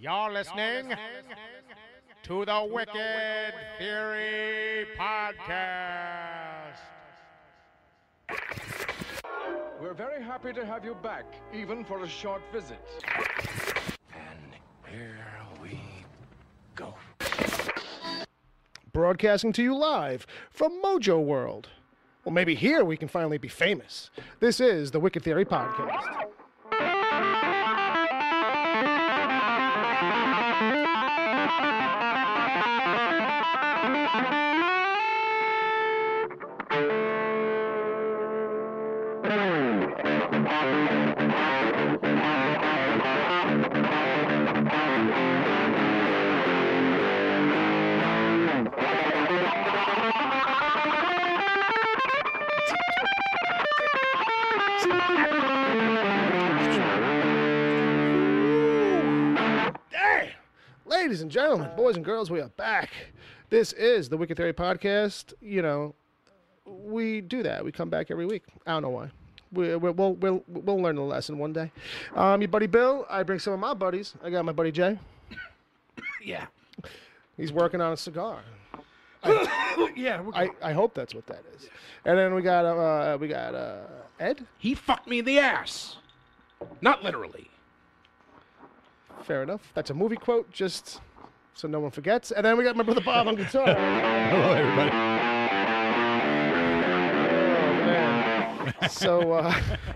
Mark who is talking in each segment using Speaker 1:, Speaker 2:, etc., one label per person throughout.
Speaker 1: You're listening to the Wicked Theory Podcast.
Speaker 2: We're very happy to have you back, even for a short visit.
Speaker 3: And here we go.
Speaker 4: Broadcasting to you live from Mojo World. Well, maybe here we can finally be famous. This is the Wicked Theory Podcast. Ladies and gentlemen, boys and girls, we are back. This is the Wicked Theory Podcast. You know, we do that. We come back every week. I don't know why. We'll learn the lesson one day. Your buddy Bill. I bring some of my buddies. I got my buddy Jay.
Speaker 3: Yeah.
Speaker 4: He's working on a cigar.
Speaker 3: Yeah.
Speaker 4: I hope that's what that is. And then we got Ed.
Speaker 3: He fucked me in the ass. Not literally.
Speaker 4: Fair enough. That's a movie quote, just so no one forgets. And then we got my brother Bob on guitar.
Speaker 5: Hello, everybody.
Speaker 4: Oh, man. So,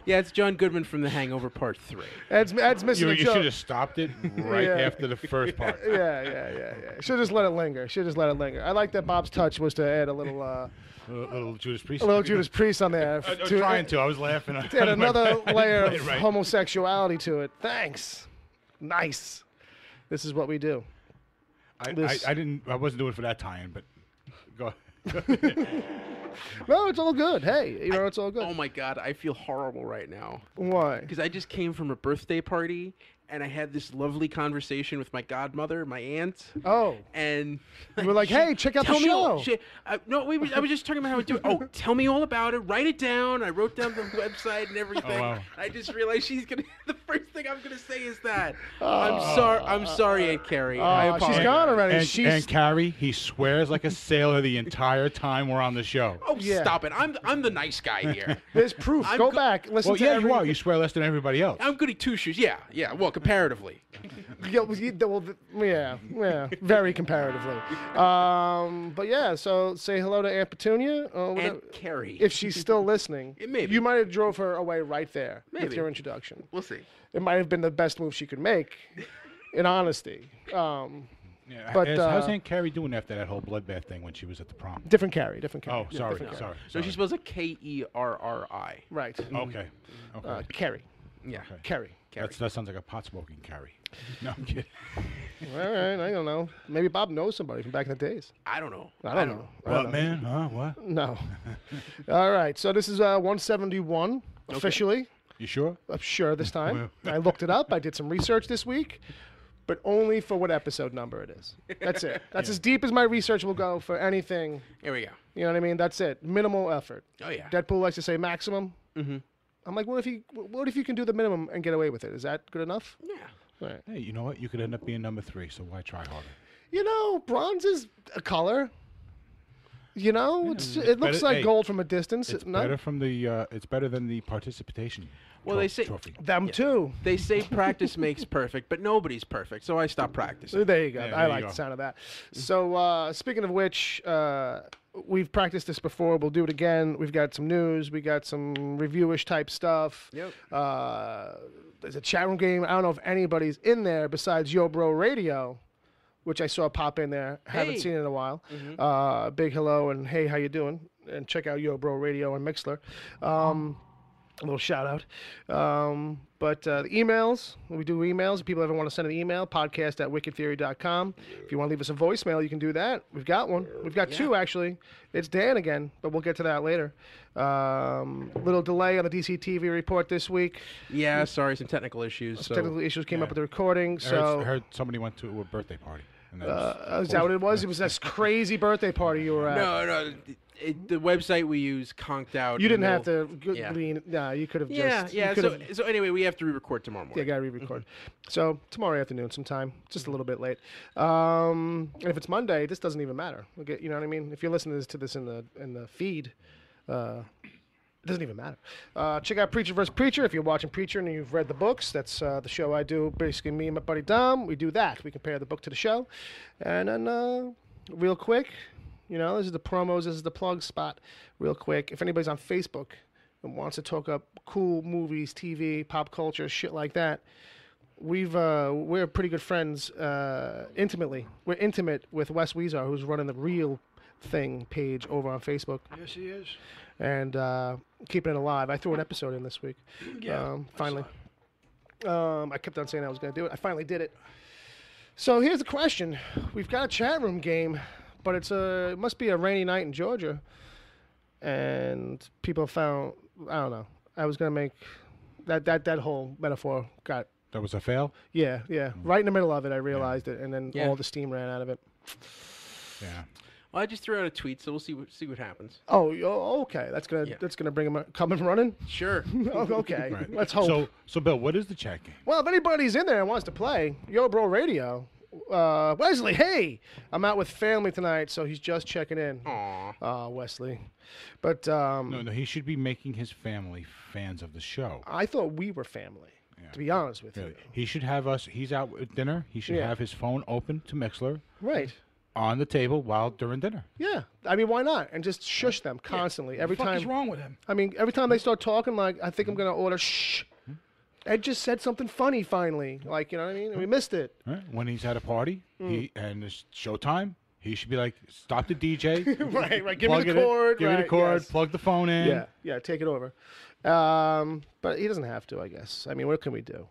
Speaker 6: yeah, it's John Goodman from The Hangover Part 3.
Speaker 4: Ed's missing
Speaker 5: You
Speaker 4: a joke.
Speaker 5: should have stopped it right after the first part.
Speaker 4: Yeah. Should just let it linger. I like that Bob's touch was to add a little
Speaker 5: Judas Priest.
Speaker 4: a little Judas Priest on there.
Speaker 5: I was trying to. I was laughing.
Speaker 4: To add another layer of
Speaker 5: Right.
Speaker 4: homosexuality to it. Thanks. Nice. This is what we do.
Speaker 5: I wasn't doing it for that tie-in, but go.
Speaker 4: No, it's all good. Hey, it's all good.
Speaker 6: Oh, my God. I feel horrible right now.
Speaker 4: Why?
Speaker 6: Because I just came from a birthday party, and I had this lovely conversation with my godmother, my aunt.
Speaker 4: Oh.
Speaker 6: And
Speaker 4: you were like, hey, check out the show.
Speaker 6: I was just talking about how we do it. Oh, tell me all about it. Write it down. I wrote down the website and everything.
Speaker 5: Oh, wow.
Speaker 6: I just realized she's going to... The first thing I'm going to say is that. I'm sorry, Aunt Kerri. I apologize.
Speaker 4: She's gone already.
Speaker 5: And Carrie, he swears like a sailor the entire time we're on the show.
Speaker 6: Oh,
Speaker 4: Yeah.
Speaker 6: stop it. I'm the nice guy here.
Speaker 4: There's proof. Go back. Listen
Speaker 5: Well,
Speaker 4: to
Speaker 5: yeah, you are. You swear less than everybody else.
Speaker 6: I'm goody two-shoes. Yeah. Well, comparatively.
Speaker 4: Yeah, very comparatively. But yeah, so say hello to Aunt Petunia.
Speaker 6: Aunt Kerri.
Speaker 4: If she's still listening.
Speaker 6: Maybe.
Speaker 4: You might have drove her away right there with
Speaker 6: Maybe.
Speaker 4: your introduction.
Speaker 6: We'll see.
Speaker 4: It might have been the best move she could make, in honesty.
Speaker 5: Yeah,
Speaker 4: but,
Speaker 5: how's Aunt Carrie doing after that whole bloodbath thing when she was at the prom?
Speaker 4: Different Carrie.
Speaker 5: Oh,
Speaker 4: Yeah,
Speaker 5: sorry,
Speaker 4: different Carrie.
Speaker 6: So she spells it Kerri.
Speaker 4: Right.
Speaker 5: Okay.
Speaker 4: Carrie.
Speaker 6: Yeah.
Speaker 4: Carrie.
Speaker 5: That sounds like a pot-smoking Carrie. No, I'm kidding.
Speaker 4: All right, I don't know. Maybe Bob knows somebody from back in the days.
Speaker 6: I don't know.
Speaker 4: I don't know.
Speaker 5: What, man? Huh? What?
Speaker 4: No. All right, so this is 171 officially.
Speaker 5: You sure?
Speaker 4: I'm sure this time. I looked it up. I did some research this week, but only for what episode number it is. That's it. That's as deep as my research will go for anything.
Speaker 6: Here we go.
Speaker 4: You know what I mean? That's it. Minimal effort.
Speaker 6: Oh, yeah.
Speaker 4: Deadpool likes to say maximum.
Speaker 6: Mm-hmm.
Speaker 4: I'm like, what if you can do the minimum and get away with it? Is that good enough?
Speaker 6: Yeah.
Speaker 4: All right.
Speaker 5: Hey, you know what? You could end up being number 3, so why try harder?
Speaker 4: You know, bronze is a color. You know, it looks
Speaker 5: better-
Speaker 4: like
Speaker 5: hey,
Speaker 4: gold from a distance.
Speaker 5: It's
Speaker 4: No?
Speaker 5: better from the. It's better than the participation.
Speaker 6: Well, they say
Speaker 5: trophy.
Speaker 4: Them too.
Speaker 6: they say practice makes perfect, but nobody's perfect, so I stopped practicing.
Speaker 4: There you go.
Speaker 5: Yeah,
Speaker 4: I
Speaker 5: there
Speaker 4: like
Speaker 5: you
Speaker 4: the
Speaker 5: go.
Speaker 4: sound of that. So, speaking of which, we've practiced this before. We'll do it again. We've got some news. We got some reviewish type stuff.
Speaker 6: Yep.
Speaker 4: There's a chat room game. I don't know if anybody's in there besides Yo Bro Radio, which I saw pop in there. Haven't
Speaker 6: Hey.
Speaker 4: seen it in a while. Big hello and hey, how you doing? And check out Yo Bro Radio on Mixler. A little shout out. But the emails, when we do emails, if people ever want to send an email, podcast@wickedtheory.com. If you want to leave us a voicemail, you can do that. We've got one. We've got two, actually. It's Dan again, but we'll get to that later. Little delay on the DCTV report this week.
Speaker 6: Yeah, sorry, some technical issues. So.
Speaker 4: Technical issues came up with the recording.
Speaker 5: I
Speaker 4: So
Speaker 5: heard somebody went to a birthday party. And that's-
Speaker 4: Is that what it was? It was this crazy birthday party you were at.
Speaker 6: No. The website we use conked out.
Speaker 4: You didn't
Speaker 6: in
Speaker 4: have
Speaker 6: the
Speaker 4: to
Speaker 6: Yeah.
Speaker 4: lean. Nah, you could have
Speaker 6: Yeah,
Speaker 4: just.
Speaker 6: yeah.
Speaker 4: You could've-
Speaker 6: So anyway, we have to re-record tomorrow
Speaker 4: Yeah,
Speaker 6: morning.
Speaker 4: gotta re-record. So tomorrow afternoon, sometime, just a little bit late. And if it's Monday, this doesn't even matter. Okay, you know what I mean? If you're listening to this in the feed, it doesn't even matter. Check out Preacher vs. Preacher if you're watching Preacher and you've read the books. That's the show I do. Basically, me and my buddy Dom, we do that. We compare the book to the show, and then real quick. This is the promos. This is the plug spot. Real quick, if anybody's on Facebook and wants to talk up cool movies, TV, pop culture, shit like that, we're pretty good friends intimately. We're intimate with Wes Weezer, who's running the Real Thing page over on Facebook.
Speaker 7: Yes, he is.
Speaker 4: And keeping it alive. I threw an episode in this week.
Speaker 7: Yeah,
Speaker 4: Finally. I kept on saying I was going to do it. I finally did it. So here's the question. We've got a chat room game. But it must be a rainy night in Georgia, and people found, I don't know. I was gonna make that whole metaphor got.
Speaker 5: That was a fail?
Speaker 4: Yeah. Right in the middle of it, I realized it, and then
Speaker 6: Yeah.
Speaker 4: all the steam ran out of it.
Speaker 5: Yeah.
Speaker 6: Well, I just threw out a tweet, so we'll see what happens.
Speaker 4: Oh, okay. That's gonna bring him coming running.
Speaker 6: Sure.
Speaker 4: Oh, okay.
Speaker 5: Right.
Speaker 4: Let's hope.
Speaker 5: So Bill, what is the chat game?
Speaker 4: Well, if anybody's in there and wants to play, Yo Bro Radio. Wesley, hey, I'm out with family tonight, so he's just checking in.
Speaker 6: Aw.
Speaker 4: Wesley, but
Speaker 5: No, he should be making his family fans of the show.
Speaker 4: I thought we were family.
Speaker 5: Yeah.
Speaker 4: To be honest with
Speaker 5: Really.
Speaker 4: you,
Speaker 5: He should have us. He's out at dinner. He should
Speaker 4: Yeah.
Speaker 5: have his phone open to Mixler
Speaker 4: right?
Speaker 5: on the table while during dinner.
Speaker 4: Yeah, I mean, why not? And just shush them constantly every
Speaker 7: What the fuck is
Speaker 4: time.
Speaker 7: wrong with him?
Speaker 4: I mean, every time they start talking, like I think I'm gonna order. Shh. Ed just said something funny finally. Like, you know what I mean? And we missed it.
Speaker 5: Right? When he's at a party, and it's showtime, he should be like, "Stop the DJ,
Speaker 4: right. Give me
Speaker 5: plug
Speaker 4: the
Speaker 5: it in,
Speaker 4: cord.
Speaker 5: give me the
Speaker 4: right,
Speaker 5: cord,
Speaker 4: yes.
Speaker 5: plug the phone in."
Speaker 4: Yeah. Take it over. But he doesn't have to, I guess. I mean, what can we do?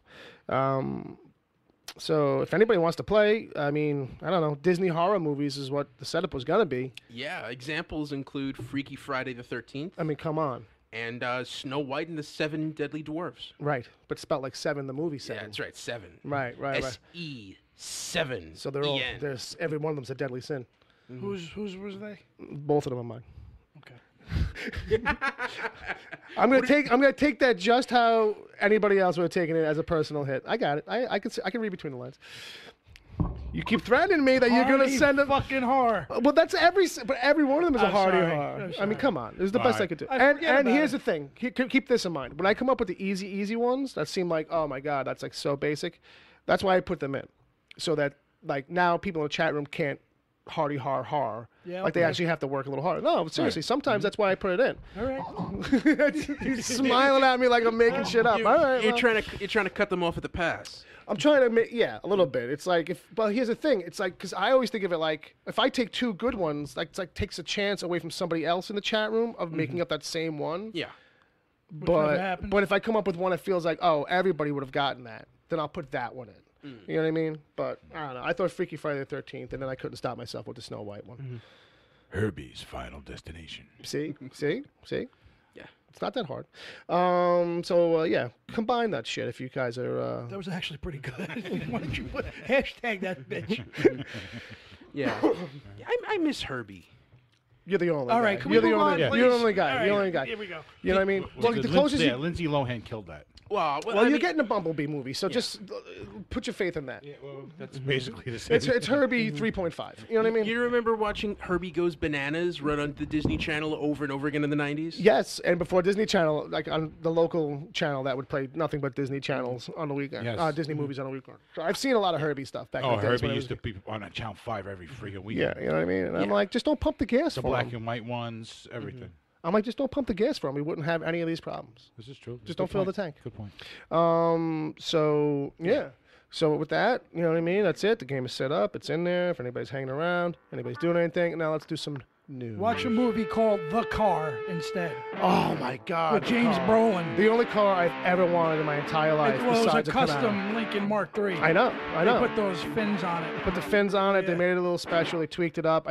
Speaker 4: So if anybody wants to play, I mean, I don't know. Disney horror movies is what the setup was gonna be.
Speaker 6: Yeah. Examples include Freaky Friday the 13th
Speaker 4: I mean, come on.
Speaker 6: and Snow White and the Seven Deadly Dwarfs.
Speaker 4: Right, but spelled like seven, the movie seven.
Speaker 6: Yeah, that's right. 7.
Speaker 4: Right.
Speaker 6: SE7.
Speaker 4: So they're all
Speaker 6: EN.
Speaker 4: there's every one of them's a deadly sin.
Speaker 7: Whose was they?
Speaker 4: Both of them are mine.
Speaker 7: Okay.
Speaker 4: I'm gonna take that just how anybody else would have taken it as a personal hit. I got it. I can read between the lines. You keep threatening me that you're gonna
Speaker 7: Hardy
Speaker 4: send a
Speaker 7: fucking horror.
Speaker 4: Well, that's but every one of them is a
Speaker 7: I'm
Speaker 4: hardy
Speaker 7: sorry.
Speaker 4: horror.
Speaker 7: I'm
Speaker 4: I mean,
Speaker 7: sorry.
Speaker 4: come on. This is the best I
Speaker 5: Alright.
Speaker 4: could do.
Speaker 7: I
Speaker 4: And
Speaker 7: forget about
Speaker 4: here's
Speaker 7: it.
Speaker 4: the thing. Keep this in mind. When I come up with the easy ones that seem like, oh my god, that's like so basic. That's why I put them in, so that like now people in the chat room can't hardy horror.
Speaker 7: Yeah,
Speaker 4: like they
Speaker 7: okay.
Speaker 4: actually have to work a little harder. No, seriously. Sometimes that's why I put it in.
Speaker 7: All right.
Speaker 4: He's smiling at me like I'm making shit up. All right,
Speaker 6: You're
Speaker 4: well.
Speaker 6: trying to cut them off at the pass.
Speaker 4: I'm trying to make, a little bit. It's like but here's the thing. It's like, because I always think of it like, if I take two good ones, like it's like takes a chance away from somebody else in the chat room of making up that same one.
Speaker 6: Yeah.
Speaker 7: never happens.
Speaker 4: But if I come up with one that feels like, oh, everybody would have gotten that, then I'll put that one in. You know what I mean? But I don't know. I thought Freaky Friday the 13th, and then I couldn't stop myself with the Snow White one.
Speaker 5: Herbie's Final Destination.
Speaker 4: See?
Speaker 6: Yeah.
Speaker 4: It's not that hard. Combine that shit if you guys are.
Speaker 7: That was actually pretty good. Why don't you put hashtag that bitch?
Speaker 6: Yeah. I miss Herbie.
Speaker 4: You're the only
Speaker 7: All
Speaker 4: guy.
Speaker 7: right, can
Speaker 4: You're
Speaker 7: we
Speaker 4: the
Speaker 7: move
Speaker 4: only
Speaker 7: on,
Speaker 4: guy. You're the
Speaker 7: please?
Speaker 4: only guy.
Speaker 7: All
Speaker 4: You're the
Speaker 7: right,
Speaker 4: only guy.
Speaker 7: Here we go.
Speaker 4: You know what I mean? Well, the closest you.
Speaker 5: Lindsay Lohan killed that.
Speaker 6: Well,
Speaker 4: You're getting a Bumblebee movie, so just put your faith in that.
Speaker 5: That's basically the same.
Speaker 4: It's Herbie 3.5. You know what I mean?
Speaker 6: You remember watching Herbie Goes Bananas run on the Disney Channel over and over again in the 90s?
Speaker 4: Yes, and before Disney Channel, like on the local channel that would play nothing but Disney channels on the weekend.
Speaker 5: Yes.
Speaker 4: Disney movies on the weekend. So I've seen a lot of Herbie stuff back in
Speaker 5: Oh,
Speaker 4: the days.
Speaker 5: Herbie
Speaker 4: when I
Speaker 5: used
Speaker 4: was-
Speaker 5: to be on Channel 5 every freaking week.
Speaker 4: Yeah, you know what I mean? And I'm like, just don't pump the gas
Speaker 5: The
Speaker 4: for
Speaker 5: black
Speaker 4: him.
Speaker 5: and white ones, everything.
Speaker 4: I'm like, just don't pump the gas for him. We wouldn't have any of these problems.
Speaker 5: This is true.
Speaker 4: Just don't fill the tank.
Speaker 5: Good point.
Speaker 4: So with that, you know what I mean? That's it. The game is set up. It's in there. If anybody's hanging around, anybody's doing anything, now let's do some news.
Speaker 7: Watch a movie called The Car instead.
Speaker 4: Oh my God.
Speaker 7: With James
Speaker 4: car.
Speaker 7: Brolin.
Speaker 4: The only car I've ever wanted in my entire life.
Speaker 7: It was a
Speaker 4: besides Camaro.
Speaker 7: custom Lincoln Mark III.
Speaker 4: I know.
Speaker 7: They put those fins on it.
Speaker 4: Put the fins on it. They
Speaker 7: Yeah.
Speaker 4: made it a little special. They tweaked it up.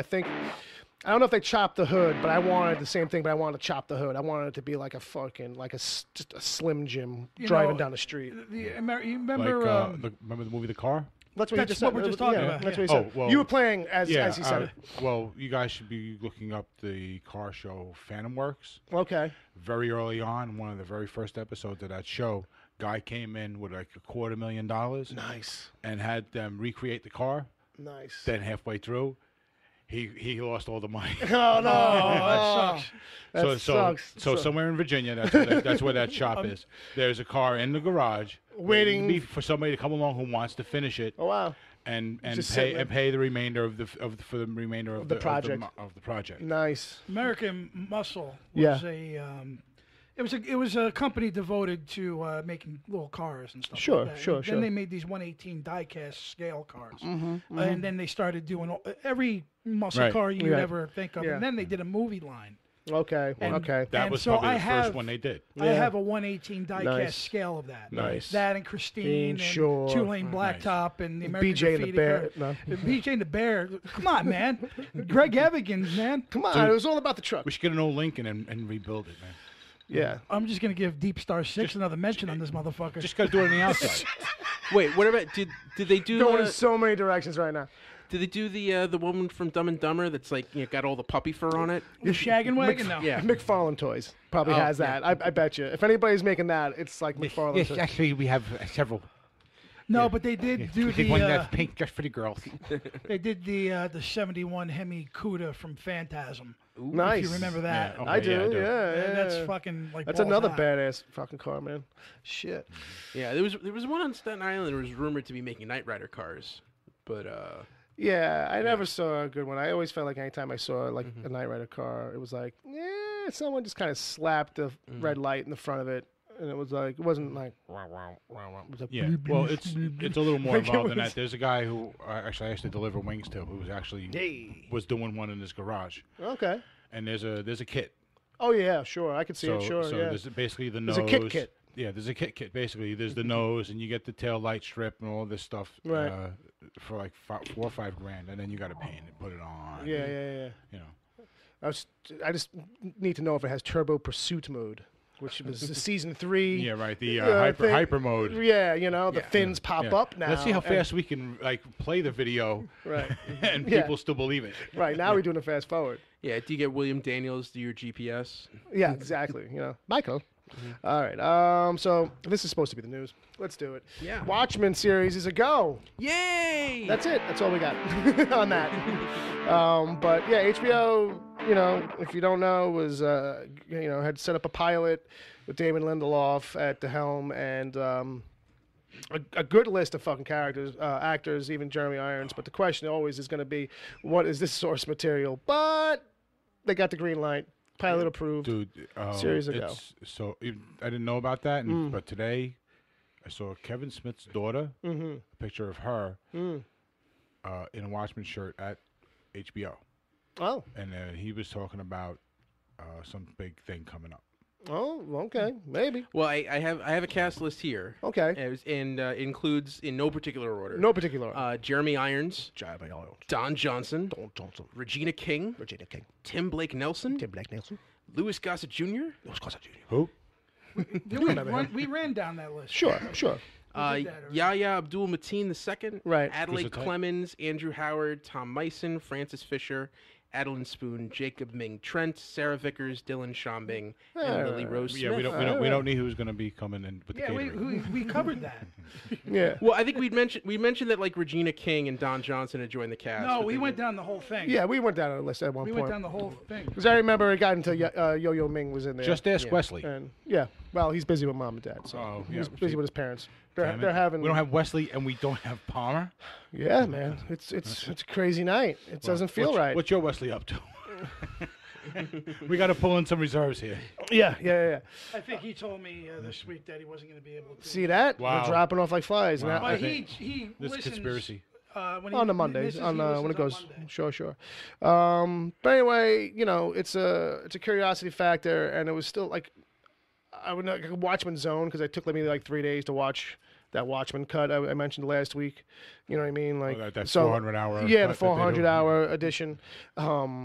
Speaker 4: I don't know if they chopped the hood, but I wanted the same thing. But I wanted to chop the hood. I wanted it to be like a fucking just a Slim Jim
Speaker 7: You
Speaker 4: driving
Speaker 7: know,
Speaker 4: down the street.
Speaker 7: You remember?
Speaker 5: Remember the movie The Car?
Speaker 4: That's what,
Speaker 7: That's what we're just talking about.
Speaker 4: That's
Speaker 7: Yeah.
Speaker 4: what he said.
Speaker 5: Oh, well,
Speaker 4: you were playing as he said it.
Speaker 5: Well, you guys should be looking up the car show Phantom Works.
Speaker 4: Okay.
Speaker 5: Very early on, one of the very first episodes of that show, guy came in with like $250,000.
Speaker 4: Nice.
Speaker 5: And had them recreate the car.
Speaker 4: Nice.
Speaker 5: Then halfway through, he lost all the money.
Speaker 4: Oh no!
Speaker 7: that sucks.
Speaker 4: That sucks.
Speaker 5: So somewhere in Virginia, that's where that shop is. There's a car in the garage
Speaker 4: waiting
Speaker 5: for somebody to come along who wants to finish it.
Speaker 4: Oh wow!
Speaker 5: And
Speaker 4: Just
Speaker 5: pay the remainder of the remainder of
Speaker 4: the project.
Speaker 5: of the project.
Speaker 4: Nice.
Speaker 7: American Muscle was
Speaker 4: Yeah.
Speaker 7: it was a company devoted to making little cars and stuff.
Speaker 4: Sure,
Speaker 7: like that.
Speaker 4: sure,
Speaker 7: and
Speaker 4: sure.
Speaker 7: Then they made these 118 die-cast scale cars,
Speaker 4: Mm-hmm,
Speaker 7: and then they started doing every muscle
Speaker 5: Right.
Speaker 7: car you
Speaker 4: Right.
Speaker 7: ever think of.
Speaker 4: Yeah.
Speaker 7: And then they did a movie line.
Speaker 4: Okay.
Speaker 7: And-
Speaker 4: okay.
Speaker 5: That
Speaker 7: And
Speaker 5: was
Speaker 7: so
Speaker 5: probably
Speaker 7: I
Speaker 5: the
Speaker 7: have-
Speaker 5: first one they did.
Speaker 7: I
Speaker 4: Yeah.
Speaker 7: have a 118 die-cast
Speaker 4: Nice.
Speaker 7: scale of that.
Speaker 4: Nice.
Speaker 7: That and Christine and
Speaker 4: Sure.
Speaker 7: Two-Lane
Speaker 5: Nice.
Speaker 7: Blacktop and the American
Speaker 4: BJ and the
Speaker 7: Graffiti
Speaker 4: Bear.
Speaker 7: Car.
Speaker 4: No.
Speaker 7: BJ and the Bear. Come on, man. Greg Evigans, man.
Speaker 4: Come on,
Speaker 5: Dude.
Speaker 4: it was all about the truck.
Speaker 5: We should get an old Lincoln and rebuild it, man.
Speaker 4: Yeah.
Speaker 7: I'm just gonna give Deep Star 6 another mention on this motherfucker.
Speaker 5: Just gotta do it on the outside.
Speaker 6: Wait, what about did they do?
Speaker 4: Going in so many directions right now.
Speaker 6: Did they do the woman from Dumb and Dumber that's like got all the puppy fur on it?
Speaker 7: the Shaggin' Wagon. No.
Speaker 6: Yeah.
Speaker 4: McFarlane Toys probably
Speaker 6: Oh,
Speaker 4: has that. I bet you. If anybody's making that, it's like McFarlane
Speaker 5: Yes,
Speaker 4: Toys.
Speaker 5: actually, we have several.
Speaker 7: No, but they did do
Speaker 5: We did one
Speaker 7: the
Speaker 5: that's pink just for the girls.
Speaker 7: they did the 71 Hemi Cuda from Phantasm.
Speaker 4: Nice.
Speaker 7: If you remember that.
Speaker 5: Yeah, okay.
Speaker 4: I do.
Speaker 5: yeah, I do.
Speaker 4: Yeah.
Speaker 7: That's fucking like
Speaker 4: That's
Speaker 7: balls
Speaker 4: another
Speaker 7: hot.
Speaker 4: badass fucking car, man. Shit.
Speaker 6: Yeah, there was one on Staten Island that was rumored to be making Knight Rider cars, but
Speaker 4: Yeah, I never saw a good one. I always felt like anytime I saw like a Knight Rider car, it was like, yeah, someone just kind of slapped the red light in the front of it, and it was like, it wasn't like, wow, wow, wow, wow. It was like,
Speaker 5: Yeah, well, it's a little more
Speaker 4: Like it
Speaker 5: involved than
Speaker 4: was-
Speaker 5: that. There's a guy who I used to deliver wings to, who was actually was doing one in his garage,
Speaker 4: okay.
Speaker 5: and there's a kit.
Speaker 4: Oh yeah, sure, I could see
Speaker 5: So
Speaker 4: it. Sure,
Speaker 5: so
Speaker 4: yeah.
Speaker 5: there's basically the
Speaker 4: There's
Speaker 5: nose.
Speaker 4: a kit.
Speaker 5: Yeah, there's a kit. Basically, there's the nose, and you get the tail light strip and all this stuff
Speaker 4: Right.
Speaker 5: for like $4 or $5 grand, and then you got to paint it, put it on.
Speaker 4: Yeah, yeah, yeah.
Speaker 5: You know.
Speaker 4: I just need to know if it has turbo pursuit mode, which was season 3.
Speaker 5: Yeah, right. The
Speaker 4: thing.
Speaker 5: hyper mode.
Speaker 4: Yeah, you know, the fins pop
Speaker 5: Yeah.
Speaker 4: up now.
Speaker 5: Let's see how
Speaker 4: and-
Speaker 5: fast we can like play the video,
Speaker 4: Right.
Speaker 5: and
Speaker 4: Yeah.
Speaker 5: people still believe it.
Speaker 4: Right, now we're doing a fast forward.
Speaker 6: yeah, do you get William Daniels do your GPS?
Speaker 4: Yeah, exactly. You know, Michael. All right. So this is supposed to be the news. Let's do it.
Speaker 6: Yeah.
Speaker 4: Watchmen series is a go.
Speaker 6: Yay!
Speaker 4: That's it. That's all we got on that. But yeah, HBO. You know, if you don't know, was had set up a pilot with Damon Lindelof at the helm and. A good list of fucking characters, actors, even Jeremy Irons. But the question always is going to be, what is this source material? But they got the green light. Pilot approved.
Speaker 5: Dude,
Speaker 4: Series ago.
Speaker 5: So I didn't know about that, but today I saw Kevin Smith's daughter, a picture of her in a Watchmen shirt at HBO,
Speaker 4: Oh,
Speaker 5: and he was talking about some big thing coming up.
Speaker 4: oh, okay, maybe.
Speaker 6: Well, I have a cast list here.
Speaker 4: Okay.
Speaker 6: And includes in no particular order.
Speaker 4: No particular. order.
Speaker 6: Jeremy Irons,
Speaker 4: Jeremy Irons.
Speaker 6: Don Johnson,
Speaker 4: Don Johnson.
Speaker 6: Regina King,
Speaker 4: Virginia King.
Speaker 6: Tim Blake Nelson,
Speaker 4: Tim Black Nelson.
Speaker 6: Louis Gossett Jr.,
Speaker 4: Louis Gossett Jr.
Speaker 5: Who?
Speaker 7: We ran down that list.
Speaker 4: Sure.
Speaker 7: did that already.
Speaker 6: Yahya Abdul Mateen II,
Speaker 4: Right.
Speaker 6: Adelaide
Speaker 5: Who's the type?
Speaker 6: Clemens, Andrew Howard, Tom Meissen, Francis Fisher, Adeline Spoon, Jacob Ming Trent, Sarah Vickers, Dylan Shombing, and Lily Rose Smith.
Speaker 5: Yeah, we don't need who's going to be coming in with the
Speaker 7: Yeah,
Speaker 5: catering.
Speaker 7: we covered that.
Speaker 4: Yeah.
Speaker 6: Well, I think we mentioned that like Regina King and Don Johnson had joined the cast.
Speaker 7: No,
Speaker 6: but
Speaker 7: we
Speaker 6: they
Speaker 7: went
Speaker 6: didn't.
Speaker 7: down the whole thing.
Speaker 4: Yeah, we went down on the list at one
Speaker 7: We
Speaker 4: point.
Speaker 7: went down the whole thing.
Speaker 4: Because I remember it got into Yo-Yo Ming was in there.
Speaker 5: Just ask
Speaker 6: Yeah.
Speaker 5: Wesley.
Speaker 4: And yeah, well, he's busy with mom and dad, so
Speaker 5: Oh,
Speaker 4: he's
Speaker 5: yeah,
Speaker 4: busy
Speaker 5: see.
Speaker 4: with his parents.
Speaker 5: Damn it.
Speaker 4: They're having.
Speaker 5: We don't have Wesley, and we don't have Palmer.
Speaker 4: Yeah, man, it's a crazy night. It doesn't feel
Speaker 5: what's,
Speaker 4: right.
Speaker 5: What's your Wesley up to? We got to pull in some reserves here.
Speaker 4: Yeah.
Speaker 7: I think he told me this week that he wasn't going to be able to.
Speaker 4: See that?
Speaker 5: Wow.
Speaker 4: We're dropping off like flies.
Speaker 5: Wow.
Speaker 4: Now,
Speaker 7: But
Speaker 5: This
Speaker 7: listens,
Speaker 5: is conspiracy.
Speaker 7: when he
Speaker 4: on the Mondays,
Speaker 7: misses,
Speaker 4: on
Speaker 7: he
Speaker 4: when it
Speaker 7: listens
Speaker 4: goes.
Speaker 7: on Monday.
Speaker 4: Sure. But anyway, you know, it's a curiosity factor, and it was still like I would like a Watchmen zone because it took me like 3 days to watch that Watchmen cut I mentioned last week. You know what I mean? Like
Speaker 5: that
Speaker 4: so
Speaker 5: 400-hour.
Speaker 4: Yeah, the
Speaker 5: cut that they do.
Speaker 4: 400-hour edition,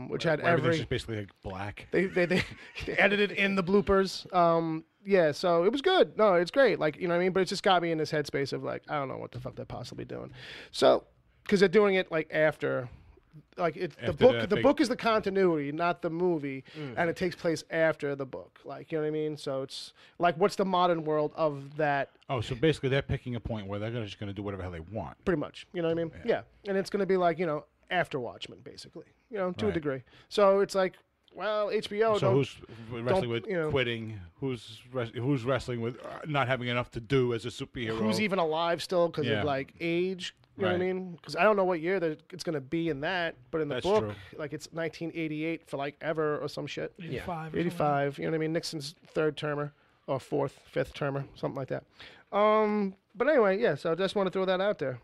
Speaker 4: which had
Speaker 5: Everything's
Speaker 4: every.
Speaker 5: just basically like black.
Speaker 4: They edited in the bloopers. Yeah, so it was good. No, it's great. Like, you know what I mean? But it just got me in this headspace of like, I don't know what the fuck they're possibly doing. So, because they're doing it like after, like the book. The book is the continuity, not the movie, and it takes place after the book. Like, you know what I mean? So it's like, what's the modern world of that?
Speaker 5: Oh, so basically they're picking a point where they're just going to do whatever the hell they want.
Speaker 4: Pretty much. You know what I mean? Yeah. And it's going to be like, you know, after Watchmen, basically. You know, to a
Speaker 5: Right.
Speaker 4: degree. So it's like, well, HBO.
Speaker 5: So who's wrestling with
Speaker 4: you know,
Speaker 5: quitting? Who's wrestling with not having enough to do as a superhero?
Speaker 4: who's even alive still because
Speaker 5: Yeah.
Speaker 4: of like age? You know what I
Speaker 5: Right.
Speaker 4: mean? Because I don't know what year that it's going to be in that, but in the
Speaker 5: That's
Speaker 4: book,
Speaker 5: true.
Speaker 4: like it's 1988 for like ever or some shit.
Speaker 7: 85.
Speaker 4: 85. You know what I mean? Nixon's third termer or fifth termer, something like that. But anyway, yeah. So I just want to throw that out there.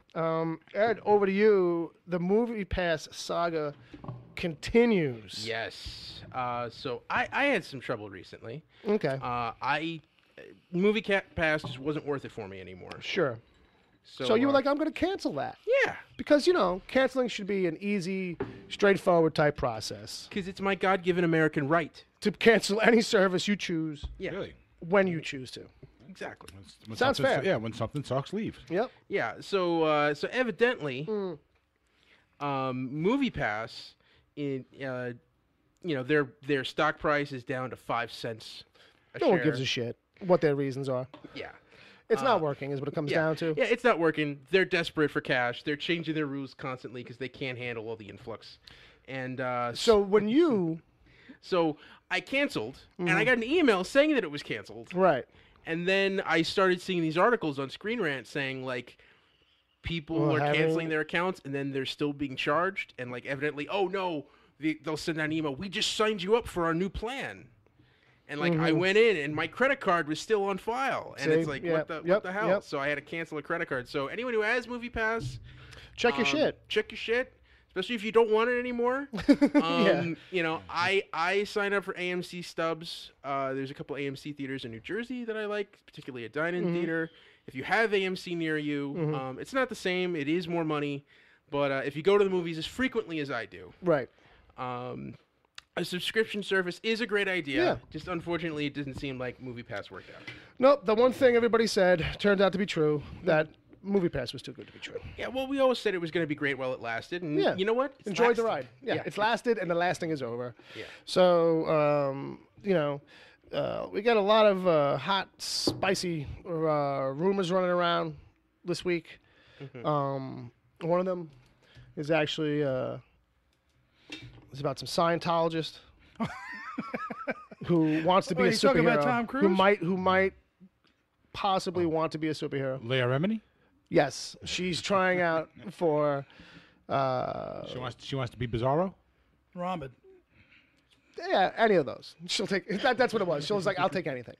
Speaker 4: Ed, over to you. The Moviepass saga continues.
Speaker 6: Yes. So I had some trouble recently.
Speaker 4: Okay.
Speaker 6: Moviepass just wasn't worth it for me anymore.
Speaker 4: Sure. So you were like, I'm going to cancel that.
Speaker 6: yeah,
Speaker 4: Because, you know, canceling should be an easy, straightforward type process.
Speaker 6: because it's my God-given American right.
Speaker 4: To cancel any service you choose
Speaker 6: Yeah,
Speaker 5: Really?
Speaker 4: when you choose to.
Speaker 6: exactly.
Speaker 5: When
Speaker 4: Sounds
Speaker 5: something-
Speaker 4: fair.
Speaker 5: Yeah, when something sucks, leave.
Speaker 4: Yep.
Speaker 6: Yeah. So evidently, Moviepass, their stock price is down to 5 cents a
Speaker 4: No
Speaker 6: share.
Speaker 4: one gives a shit what their reasons are.
Speaker 6: Yeah.
Speaker 4: It's not working, is what it comes
Speaker 6: Yeah.
Speaker 4: down to.
Speaker 6: Yeah, it's not working. They're desperate for cash. They're changing their rules constantly because they can't handle all the influx. And
Speaker 4: So when you.
Speaker 6: so I canceled, and I got an email saying that it was canceled.
Speaker 4: Right.
Speaker 6: And then I started seeing these articles on Screen Rant saying, like, people
Speaker 4: Well,
Speaker 6: are
Speaker 4: having-
Speaker 6: canceling their accounts, and then they're still being charged. And, like, evidently, oh, no, they'll send out an email. We just signed you up for our new plan. And, like, I went in, and my credit card was still on file. And
Speaker 4: See?
Speaker 6: it's like,
Speaker 4: Yeah.
Speaker 6: what the hell?
Speaker 4: Yep.
Speaker 6: So I had to cancel a credit card. So anyone who has MoviePass,
Speaker 4: Check your shit.
Speaker 6: check your shit. Especially if you don't want it anymore.
Speaker 4: Yeah.
Speaker 6: You know, I sign up for AMC stubs. There's a couple AMC theaters in New Jersey that I like, particularly a dine-in theater. If you have AMC near you, it's not the same. It is more money. But if you go to the movies as frequently as I do,
Speaker 4: Right.
Speaker 6: a subscription service is a great idea.
Speaker 4: Yeah.
Speaker 6: Just unfortunately, it doesn't seem like MoviePass worked out.
Speaker 4: Nope. The one thing everybody said turned out to be true, that MoviePass was too good to be true.
Speaker 6: Yeah, well, we always said it was going to be great while it lasted. And
Speaker 4: Yeah.
Speaker 6: you know what? It's
Speaker 4: Enjoyed the
Speaker 6: lasted.
Speaker 4: ride. Yeah, it's lasted, and the lasting is over.
Speaker 6: Yeah.
Speaker 4: So, you know, we got a lot of hot, spicy rumors running around this week. One of them is actually it's about some Scientologist who wants to be
Speaker 7: Wait,
Speaker 4: a
Speaker 7: you talking
Speaker 4: superhero.
Speaker 7: about Tom Cruise?
Speaker 4: Who might possibly want to be a superhero.
Speaker 5: Leah Remini?
Speaker 4: Yes, she's trying out for.
Speaker 5: She wants to be Bizarro?
Speaker 7: Robin.
Speaker 4: Yeah, any of those. She'll take that. That's what it was. She was like, "I'll take anything."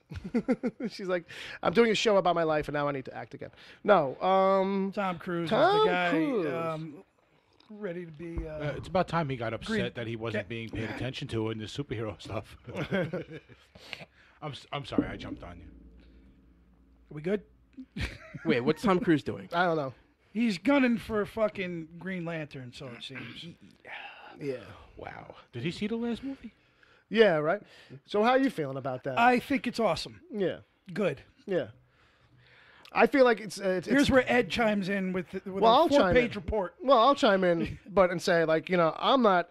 Speaker 4: She's like, "I'm doing a show about my life, and now I need to act again." No,
Speaker 7: Tom Cruise
Speaker 4: Tom
Speaker 7: is the guy
Speaker 4: Cruise.
Speaker 7: ready to be.
Speaker 5: It's about time he got upset
Speaker 7: Green-
Speaker 5: that he wasn't being paid attention to in the superhero stuff. I'm sorry, I jumped on you.
Speaker 7: Are we good?
Speaker 6: Wait, what's Tom Cruise doing?
Speaker 4: I don't know.
Speaker 7: He's gunning for fucking Green Lantern, so it seems.
Speaker 4: Yeah,
Speaker 6: Wow.
Speaker 5: Did he see the last movie?
Speaker 4: yeah, right. So how are you feeling about that?
Speaker 7: I think it's awesome.
Speaker 4: Yeah,
Speaker 7: Good.
Speaker 4: yeah. I feel like it's
Speaker 7: Here's where Ed chimes in with
Speaker 4: Well, I'll
Speaker 7: a
Speaker 4: chime
Speaker 7: 4-page
Speaker 4: in.
Speaker 7: report.
Speaker 4: Well, I'll chime in, and say, like, you know, I'm not.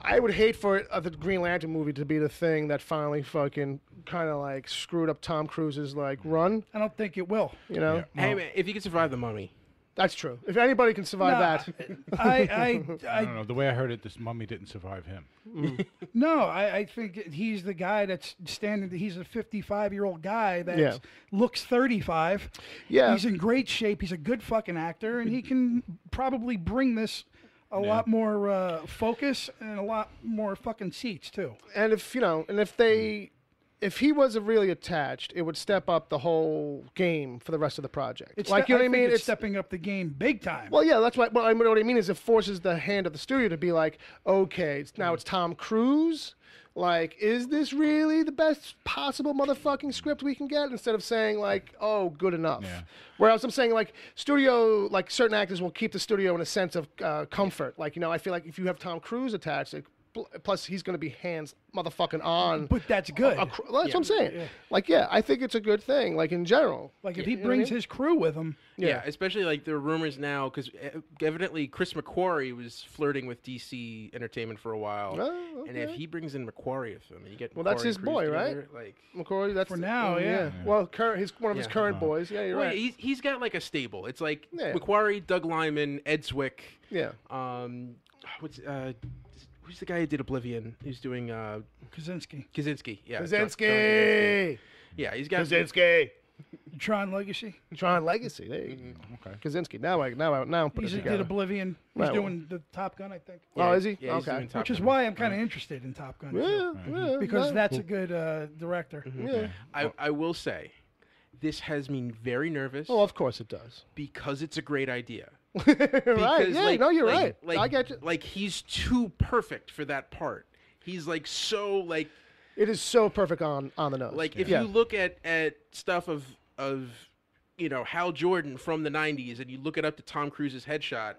Speaker 4: I would hate for the Green Lantern movie to be the thing that finally fucking kind of like screwed up Tom Cruise's like run.
Speaker 7: I don't think it will.
Speaker 4: You know,
Speaker 5: Yeah.
Speaker 6: Hey, man, if you can survive the mummy.
Speaker 4: that's true. If anybody can survive that,
Speaker 7: I
Speaker 5: I don't know. The way I heard it, this mummy didn't survive him.
Speaker 7: No, I think he's the guy that's standing. He's a 55-year-old guy that
Speaker 4: Yeah.
Speaker 7: looks 35.
Speaker 4: Yeah.
Speaker 7: He's in great shape. He's a good fucking actor, and he can probably bring this a lot more focus and a lot more fucking seats too.
Speaker 4: and if you know, and if they if he was really attached, it would step up the whole game for the rest of the project.
Speaker 7: It's
Speaker 4: like, you know what I mean?
Speaker 7: It's stepping up the game big time.
Speaker 4: Well, yeah, that's what I mean is it forces the hand of the studio to be like, okay, now it's Tom Cruise. Like, is this really the best possible motherfucking script we can get? Instead of saying like, oh, good enough.
Speaker 5: Yeah.
Speaker 4: Whereas I'm saying like studio, like certain actors will keep the studio in a sense of comfort. Like, I feel like if you have Tom Cruise attached, plus he's going to be hands motherfucking on.
Speaker 7: But that's good.
Speaker 4: That's what I'm saying. Yeah. Like, yeah, I think it's a good thing. Like in general.
Speaker 7: Like if he brings his crew with him.
Speaker 6: Yeah, especially like there are rumors now because evidently Chris McQuarrie was flirting with DC Entertainment for a while, and if he brings in McQuarrie with him, you get
Speaker 4: that's his boy,
Speaker 6: together,
Speaker 4: right?
Speaker 6: Like
Speaker 4: McQuarrie, that's
Speaker 7: for now, yeah.
Speaker 4: Well, one of his current boys. Yeah, you're right.
Speaker 6: He's got like a stable. It's like McQuarrie, Doug Liman, Ed Zwick.
Speaker 4: Yeah.
Speaker 6: Who's the guy who did Oblivion? He's doing
Speaker 7: Kaczynski.
Speaker 6: Yeah.
Speaker 4: Kaczynski.
Speaker 6: Yeah, he's got
Speaker 4: Kaczynski.
Speaker 7: Tron Legacy.
Speaker 4: Tron Legacy. There you go. Okay. Kaczynski. Now I'm putting it
Speaker 7: He
Speaker 4: together.
Speaker 7: did Oblivion. He's doing the Top Gun, I think.
Speaker 4: Oh, is he?
Speaker 6: Yeah, he's
Speaker 4: okay.
Speaker 6: doing Top
Speaker 7: Which is
Speaker 6: Gun.
Speaker 7: why I'm kind of interested in Top Gun.
Speaker 4: Yeah,
Speaker 7: Because that's a good director.
Speaker 4: Yeah.
Speaker 6: I will say, this has me very nervous.
Speaker 4: Oh, of course it does.
Speaker 6: Because it's a great idea.
Speaker 4: Right. Yeah.
Speaker 6: Like,
Speaker 4: No, you're
Speaker 6: like,
Speaker 4: right. I get you.
Speaker 6: Like he's too perfect for that part. He's like so like.
Speaker 4: It is so perfect on the nose.
Speaker 6: Like if you look at stuff of Hal Jordan from the '90s and you look it up to Tom Cruise's headshot,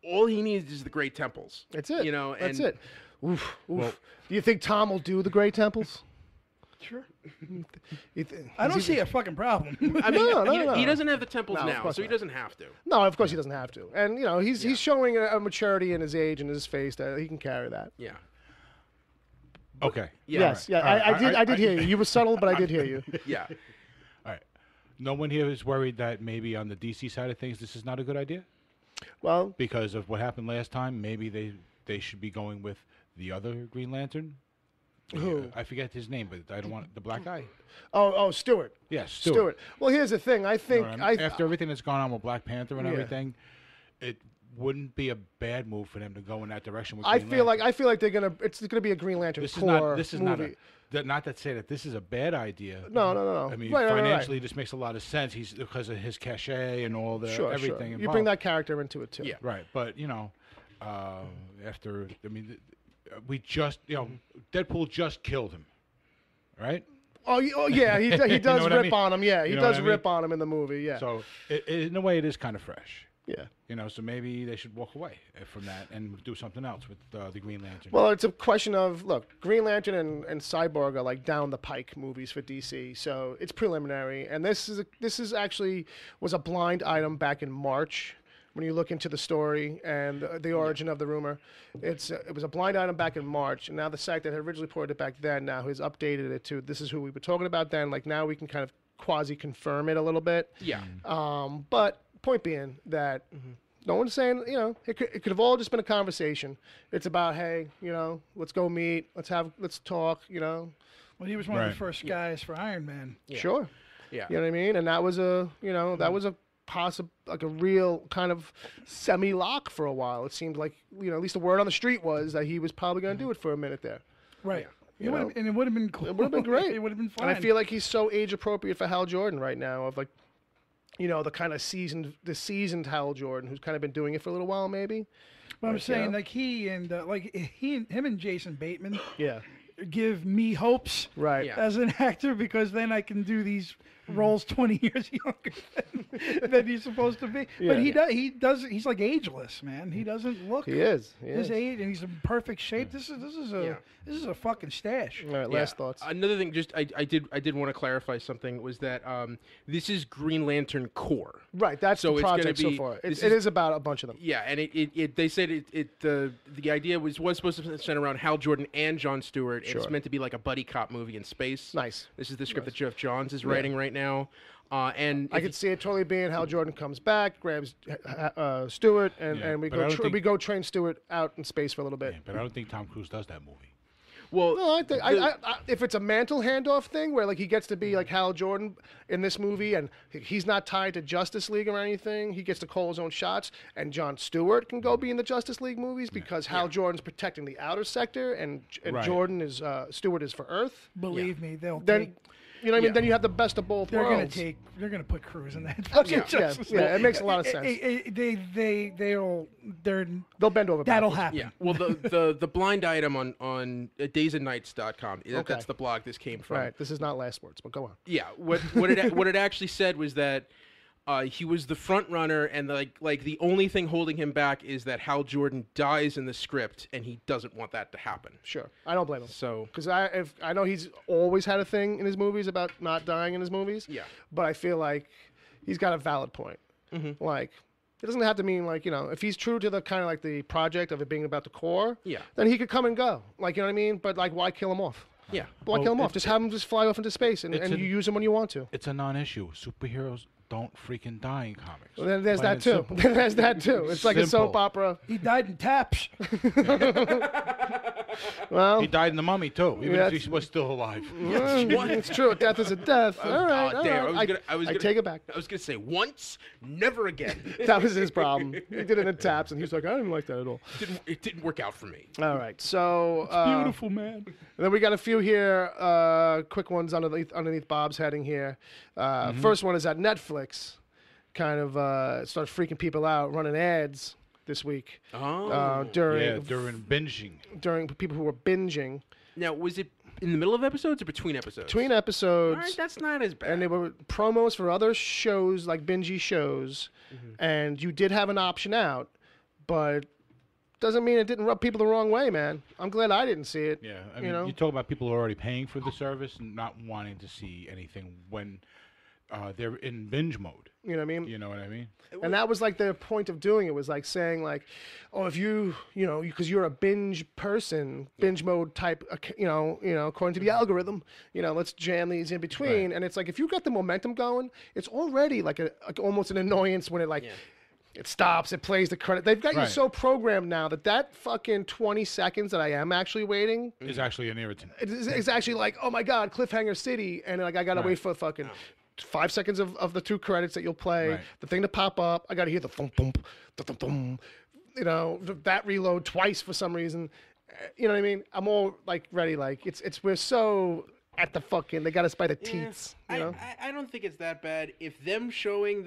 Speaker 6: all he needs is the great temples.
Speaker 4: That's it. That's
Speaker 6: and
Speaker 4: it. Oof. Well, do you think Tom will do the great temples?
Speaker 7: Sure.
Speaker 4: I
Speaker 7: I don't see a fucking problem.
Speaker 6: I mean,
Speaker 4: No.
Speaker 6: he doesn't have the temples
Speaker 4: No, of
Speaker 6: now,
Speaker 4: course
Speaker 6: so he
Speaker 4: not.
Speaker 6: doesn't have to.
Speaker 4: No, of course he doesn't have to. And he's showing a maturity in his age and his face that he can carry that.
Speaker 6: Yeah.
Speaker 5: Okay.
Speaker 6: Yeah.
Speaker 4: Yes. Yeah.
Speaker 5: All right.
Speaker 4: I did hear you. You were subtle, but I did hear you.
Speaker 6: Yeah.
Speaker 5: All right. No one here is worried that maybe on the DC side of things this is not a good idea
Speaker 4: Well,
Speaker 5: because of what happened last time. Maybe they should be going with the other Green Lantern.
Speaker 4: Who?
Speaker 5: I forget his name, but I don't want the black guy.
Speaker 4: Oh, Stewart.
Speaker 5: Yes,
Speaker 4: Stewart. Well, here's the thing. I think
Speaker 5: after everything that's gone on with Black Panther and everything, it wouldn't be a bad move for them to go in that direction. With
Speaker 4: I
Speaker 5: Green
Speaker 4: feel
Speaker 5: Lantern.
Speaker 4: like it's gonna be a Green Lantern
Speaker 5: This is
Speaker 4: core
Speaker 5: not. This is
Speaker 4: movie.
Speaker 5: not to say that this is a bad idea.
Speaker 4: No.
Speaker 5: I mean,
Speaker 4: Right.
Speaker 5: financially, this makes a lot of sense. He's because of his cachet and all the everything.
Speaker 4: You
Speaker 5: involved.
Speaker 4: bring that character into it too.
Speaker 6: Yeah.
Speaker 5: Right, but after we just Deadpool just killed him, right?
Speaker 4: Oh yeah, he does
Speaker 5: what I
Speaker 4: rip
Speaker 5: mean?
Speaker 4: on him. Yeah, he
Speaker 5: You know
Speaker 4: does
Speaker 5: what I mean?
Speaker 4: rip on him in the movie. Yeah.
Speaker 5: So in a way, it is kind of fresh.
Speaker 4: Yeah.
Speaker 5: So maybe they should walk away from that and do something else with the Green Lantern.
Speaker 4: Well, it's a question of Green Lantern and Cyborg are like down the pike movies for DC, so it's preliminary. And this is actually was a blind item back in March. When you look into the story and the origin of the rumor, it was a blind item back in March, and now the site that had originally reported it back then now has updated it to this is who we were talking about then. Like now we can kind of quasi confirm it a little bit.
Speaker 6: Yeah.
Speaker 4: But point being that no one's saying it could have all just been a conversation. It's about hey let's go meet, let's talk.
Speaker 7: Well, he was one of the first guys for Iron Man.
Speaker 6: Yeah.
Speaker 4: Sure.
Speaker 6: Yeah.
Speaker 4: You know what I mean? And that was a possible, like a real kind of semi-lock for a while. It seemed like, at least the word on the street was that he was probably going to do it for a minute there.
Speaker 7: Right.
Speaker 4: You know?
Speaker 7: And it would have been cool.
Speaker 4: It would have been great.
Speaker 7: It would have been fun.
Speaker 4: And I feel like he's so age appropriate for Hal Jordan right now of like, the kind of seasoned Hal Jordan who's kind of been doing it for a little while maybe.
Speaker 7: But I'm saying like him and Jason Bateman
Speaker 4: Yeah.
Speaker 7: give me hopes
Speaker 4: Right.
Speaker 6: Yeah.
Speaker 7: as an actor because then I can do these roles 20 years younger than he's supposed to be.
Speaker 4: Yeah.
Speaker 7: But he's like ageless, man. He doesn't look
Speaker 4: He is.
Speaker 7: his age, and he's in perfect shape. This is a fucking stash.
Speaker 4: All right, last thoughts.
Speaker 6: Another thing, just I did want to clarify something was that this is Green Lantern Corps.
Speaker 4: Right, that's
Speaker 6: So
Speaker 4: the
Speaker 6: it's gonna
Speaker 4: project so
Speaker 6: be-
Speaker 4: far.
Speaker 6: this
Speaker 4: It
Speaker 6: is-
Speaker 4: is about a bunch of them.
Speaker 6: Yeah, and they said the idea was supposed to center around Hal Jordan and Jon Stewart.
Speaker 4: Sure.
Speaker 6: It's meant to be like a buddy cop movie in space.
Speaker 4: Nice.
Speaker 6: This is the script that Jeff Johns is writing right now. And
Speaker 4: I could see it totally being Hal Jordan comes back, grabs Stewart, and we
Speaker 5: but I don't think-
Speaker 4: go train Stewart out in space for a little bit.
Speaker 5: Yeah, but I don't think Tom Cruise does that movie.
Speaker 6: Well,
Speaker 4: No, I think if it's a mantle handoff thing where like he gets to be like Hal Jordan in this movie and he's not tied to Justice League or anything, he gets to call his own shots, and Jon Stewart can go be in the Justice League movies because Hal Jordan's protecting the outer sector and
Speaker 5: Right.
Speaker 4: Jordan is Stewart is for Earth.
Speaker 7: Believe me, they'll
Speaker 4: Then
Speaker 7: take.
Speaker 4: you know what I mean? Then you have the best of both
Speaker 7: They're
Speaker 4: worlds.
Speaker 7: They're gonna put Cruz in that.
Speaker 4: Okay,
Speaker 7: fucking Justice League.
Speaker 4: yeah, it makes a lot of sense. They'll bend over.
Speaker 7: That'll
Speaker 4: backwards.
Speaker 7: happen.
Speaker 6: Yeah. Well, the blind item on daysandnights.com.
Speaker 4: Okay.
Speaker 6: That's the blog this came from.
Speaker 4: Right. This is not last words, but go on.
Speaker 6: Yeah. What it actually said was that he was the front runner, and like the only thing holding him back is that Hal Jordan dies in the script, and he doesn't want that to happen.
Speaker 4: Sure, I don't blame him.
Speaker 6: So
Speaker 4: Because I know he's always had a thing in his movies about not dying in his movies.
Speaker 6: Yeah.
Speaker 4: But I feel like he's got a valid point. Like, it doesn't have to mean like, you know, if he's true to the kind of like the project of it being about the core,
Speaker 6: Yeah.
Speaker 4: then he could come and go. Like, you know what I mean? But like, why kill him off?
Speaker 6: yeah.
Speaker 4: Why kill him off? Just have him just fly off into space and you use him when you want to.
Speaker 5: It's a non-issue. Superheroes don't freaking die in comics.
Speaker 4: Well, then there's
Speaker 5: Plain
Speaker 4: that
Speaker 5: and
Speaker 4: too.
Speaker 5: simple.
Speaker 4: There's that too. It's like a soap
Speaker 5: Simple.
Speaker 4: opera.
Speaker 7: He died in taps.
Speaker 4: Well,
Speaker 5: He died in the Mummy too, even
Speaker 4: Yeah,
Speaker 5: if he was still alive.
Speaker 4: it's true. Death is a death. All right. all
Speaker 6: damn,
Speaker 4: right. I take it back.
Speaker 6: I was gonna say once, never again.
Speaker 4: That was his problem. He did it in taps, and he was like, I didn't like that at all.
Speaker 6: It didn't work out for me.
Speaker 4: All right, so
Speaker 7: Beautiful man.
Speaker 4: then we got a few here, quick ones underneath Bob's heading here. First one is that Netflix kind of started freaking people out, running ads this week during
Speaker 5: During
Speaker 4: people who were binging
Speaker 6: Now, was it in the middle of episodes or between episodes?
Speaker 4: between
Speaker 6: All
Speaker 4: episodes.
Speaker 6: right, that's not as bad.
Speaker 4: And they were promos for other shows, like bingy shows, and you did have an option out, but doesn't mean it didn't rub people the wrong way, man. I'm glad I didn't see it.
Speaker 5: Yeah, I mean,
Speaker 4: know?
Speaker 5: you talk about people who are already paying for the service and not wanting to see anything when they're in binge mode.
Speaker 4: You know what I mean?
Speaker 5: You know what I mean?
Speaker 4: And that was like their point of doing it, was like saying like, oh, if you know, because you're a binge person, binge mode type, you know, according to the algorithm, you know, let's jam these in between.
Speaker 5: Right.
Speaker 4: And it's like, if you got the momentum going, it's already like almost an annoyance when it like, it stops, it plays the credit. They've got you
Speaker 5: Right.
Speaker 4: so programmed now that fucking 20 seconds that I am actually waiting
Speaker 5: Is actually an irritant.
Speaker 4: it's actually like, oh my God, Cliffhanger City. And like, I got to wait for fucking 5 seconds of the 2 credits that you'll play,
Speaker 5: Right.
Speaker 4: the thing to pop up. I got to hear the thump, thump, the thump, thump, you know, that reload twice for some reason. You know what I mean? I'm all like ready. Like we're so at the fucking, they got us by the teats, you know?
Speaker 6: I don't think it's that bad. If them showing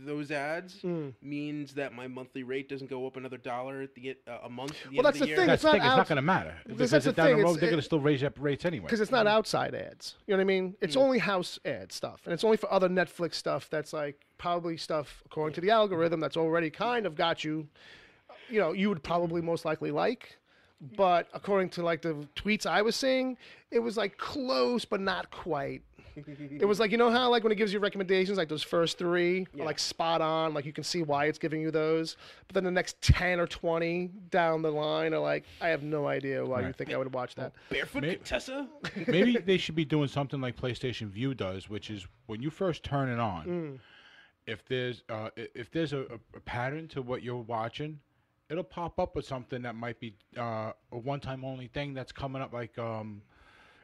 Speaker 6: those ads means that my monthly rate doesn't go up another $1 at the a month at the end
Speaker 4: that's
Speaker 6: of
Speaker 4: the
Speaker 6: the year,
Speaker 4: thing.
Speaker 5: That's
Speaker 4: It's
Speaker 5: the
Speaker 4: not
Speaker 5: thing. It's
Speaker 4: out-
Speaker 5: not going to matter.
Speaker 4: Because
Speaker 5: Because
Speaker 4: that's the
Speaker 5: down the
Speaker 4: thing,
Speaker 5: road, they're
Speaker 4: it's-
Speaker 5: going to still raise up rates anyway.
Speaker 4: Because it's not outside ads. You know what I mean? It's only house ad stuff. And it's only for other Netflix stuff that's like probably stuff, according to the algorithm, that's already kind of got you, you know, you would probably most likely like. But according to like the tweets I was seeing, it was like close, but not quite. It was like, you know how like when it gives you recommendations, like those first 3 are like spot on, like you can see why it's giving you those. But then the next 10 or 20 down the line are like, I have no idea why you think I would watch that.
Speaker 6: Barefoot Contessa?
Speaker 5: Maybe they should be doing something like PlayStation View does, which is when you first turn it on, if there's a pattern to what you're watching, it'll pop up with something that might be a one-time only thing that's coming up. Like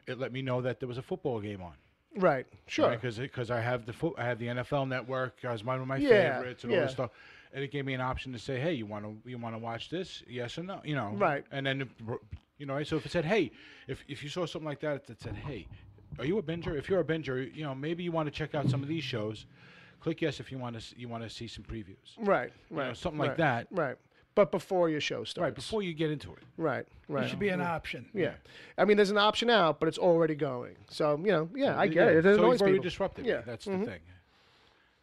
Speaker 5: it let me know that there was a football game on.
Speaker 4: Right. Sure.
Speaker 5: Because I have the NFL Network as one of my
Speaker 4: Yeah,
Speaker 5: favorites and all this stuff, and it gave me an option to say, hey, you want to watch this? Yes or no? You know.
Speaker 4: Right.
Speaker 5: And then you know, so if it said, hey, if you saw something like that that said, hey, are you a binger? If you're a binger, you know, maybe you want to check out some of these shows. Click yes if you want to see some previews.
Speaker 4: Right.
Speaker 5: You
Speaker 4: Right.
Speaker 5: know, something like that.
Speaker 4: Right. But before your show starts.
Speaker 5: Right before you get into it.
Speaker 4: Right. Right.
Speaker 7: It should be an option.
Speaker 4: Yeah. I mean, there's an option out, but it's already going. So, you know, I get it. It
Speaker 5: So
Speaker 4: annoys
Speaker 5: you've already
Speaker 4: people.
Speaker 5: disrupted.
Speaker 4: Yeah.
Speaker 5: That's the thing.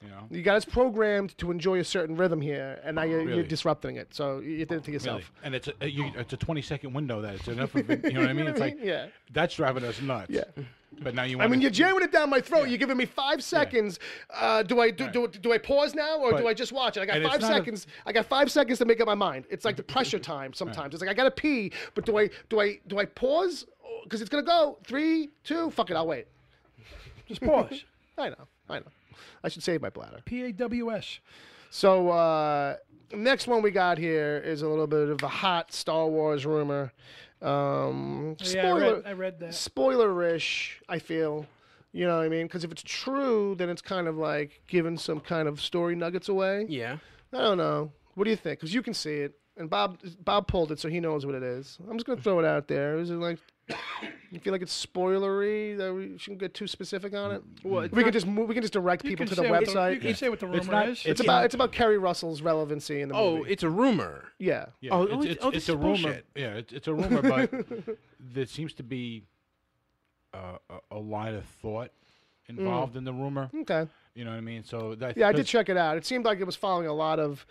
Speaker 5: You know.
Speaker 4: You got us programmed to enjoy a certain rhythm here, and now you're
Speaker 5: Really?
Speaker 4: disrupting it. So you did it to yourself.
Speaker 5: Really. And it's a 20-second window that it's enough of it, you know what I mean? It's like
Speaker 4: Yeah.
Speaker 5: that's driving us nuts.
Speaker 4: Yeah.
Speaker 5: But now you
Speaker 4: I
Speaker 5: want
Speaker 4: mean, you're jamming it down my throat. You're giving me 5 seconds. Do I pause now, or
Speaker 5: But-
Speaker 4: do I just watch it? I got
Speaker 5: and it's
Speaker 4: 5
Speaker 5: not a-
Speaker 4: seconds. I got 5 seconds to make up my mind. It's like the pressure time sometimes. It's like I gotta pee, but do I pause? Because it's gonna go 3, 2. Fuck it, I'll wait.
Speaker 7: Just pause.
Speaker 4: I know. I should save my bladder.
Speaker 7: PAWS.
Speaker 4: So next one we got here is a little bit of a hot Star Wars rumor. Spoiler,
Speaker 7: I read that.
Speaker 4: spoiler-ish, I feel. You know what I mean? Because if it's true, then it's kind of like giving some kind of story nuggets away.
Speaker 6: Yeah.
Speaker 4: I don't know. What do you think? Because you can see it, and Bob pulled it, so he knows what it is. I'm just gonna throw it out there. Is it like you feel like it's spoilery that we shouldn't get too specific on it?
Speaker 6: Well,
Speaker 4: we can just direct people to the website.
Speaker 7: You can say what the rumor
Speaker 5: not-
Speaker 7: is.
Speaker 4: It's about Kerri Russell's relevancy in the
Speaker 6: Oh,
Speaker 4: movie.
Speaker 6: it's a rumor.
Speaker 4: Yeah.
Speaker 5: Yeah,
Speaker 6: Oh,
Speaker 5: it's,
Speaker 6: oh,
Speaker 5: it's,
Speaker 6: oh,
Speaker 5: it's
Speaker 6: this
Speaker 5: a
Speaker 6: is
Speaker 5: rumor.
Speaker 6: bullshit.
Speaker 5: Yeah, it's a rumor, but there seems to be a line of thought involved in the rumor.
Speaker 4: Okay.
Speaker 5: You know what I mean? So that,
Speaker 4: Yeah, I did check it out. It seemed like it was following a lot of.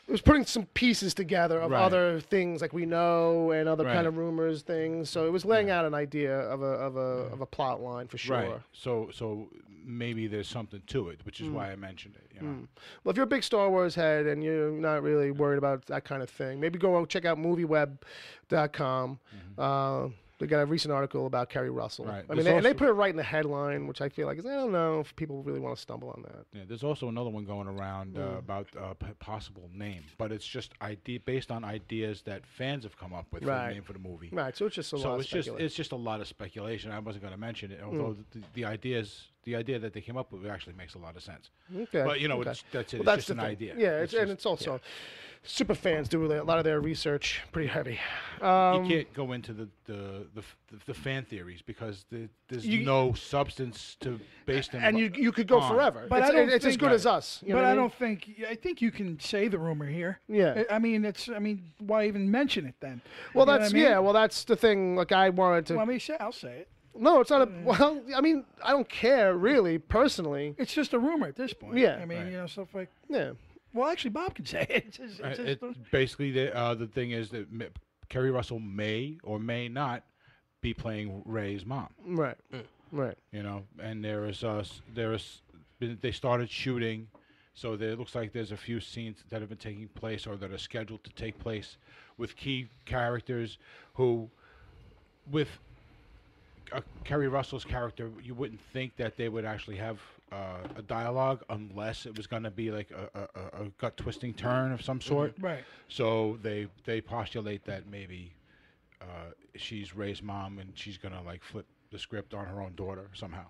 Speaker 4: It was putting some pieces together of
Speaker 5: Right.
Speaker 4: other things like we know and other kind
Speaker 5: Right.
Speaker 4: of rumors things. So it was laying out an idea of a plot line for sure.
Speaker 5: Right. So maybe there's something to it, which is why I mentioned it. You know?
Speaker 4: Well, if you're a big Star Wars head and you're not really worried about that kind of thing, maybe go check out movieweb.com. They got a recent article about Kerri Russell.
Speaker 5: Right.
Speaker 4: I mean,
Speaker 5: There's
Speaker 4: and they
Speaker 5: also-
Speaker 4: put it right in the headline, which I feel like I don't know if people really want to stumble on that.
Speaker 5: Yeah, there's also another one going around about a possible name, but it's just based on ideas that fans have come up with for
Speaker 4: Right.
Speaker 5: the name for the movie.
Speaker 4: Right. So it's just a lot of speculation.
Speaker 5: it's just a lot of speculation. I wasn't going to mention it, although the idea that they came up with actually makes a lot of sense.
Speaker 4: Okay.
Speaker 5: But you know,
Speaker 4: okay.
Speaker 5: that's it.
Speaker 4: Well,
Speaker 5: It's
Speaker 4: that's
Speaker 5: just
Speaker 4: the
Speaker 5: an
Speaker 4: thing.
Speaker 5: idea.
Speaker 4: Yeah, and
Speaker 5: just-
Speaker 4: it's also super fans do a lot of their research pretty heavy.
Speaker 5: you can't go into the fan theories because there's no substance to base them.
Speaker 4: and you could go
Speaker 5: on.
Speaker 4: forever.
Speaker 7: But
Speaker 4: it's,
Speaker 7: I don't
Speaker 4: it's as
Speaker 7: think-
Speaker 4: good as us. You know
Speaker 7: But
Speaker 4: what
Speaker 7: I
Speaker 4: mean?
Speaker 7: don't think. I think you can say the rumor here.
Speaker 4: Yeah.
Speaker 7: I mean, I mean, why even mention it then?
Speaker 4: Well,
Speaker 7: You know what
Speaker 4: that's
Speaker 7: I mean?
Speaker 4: yeah. Well, that's the thing. Like I wanted to.
Speaker 7: Well, I mean, I'll say it.
Speaker 4: No, it's not a. Well, I mean, I don't care really, personally.
Speaker 7: It's just a rumor at this point.
Speaker 4: Yeah.
Speaker 7: I mean,
Speaker 5: Right.
Speaker 7: you know, stuff like.
Speaker 4: Yeah.
Speaker 7: Well, actually, Bob can say it. It's just,
Speaker 5: Basically, the thing is that Kerri Russell may or may not be playing Rey's mom.
Speaker 4: Right. Right.
Speaker 5: You know, and they started shooting, so there looks like there's a few scenes that have been taking place or that are scheduled to take place with key characters who, with Kerri Russell's character, you wouldn't think that they would actually have a dialogue unless it was going to be like a gut twisting turn of some sort.
Speaker 7: right.
Speaker 5: So they postulate that maybe she's Rey's mom and she's going to like flip the script on her own daughter somehow.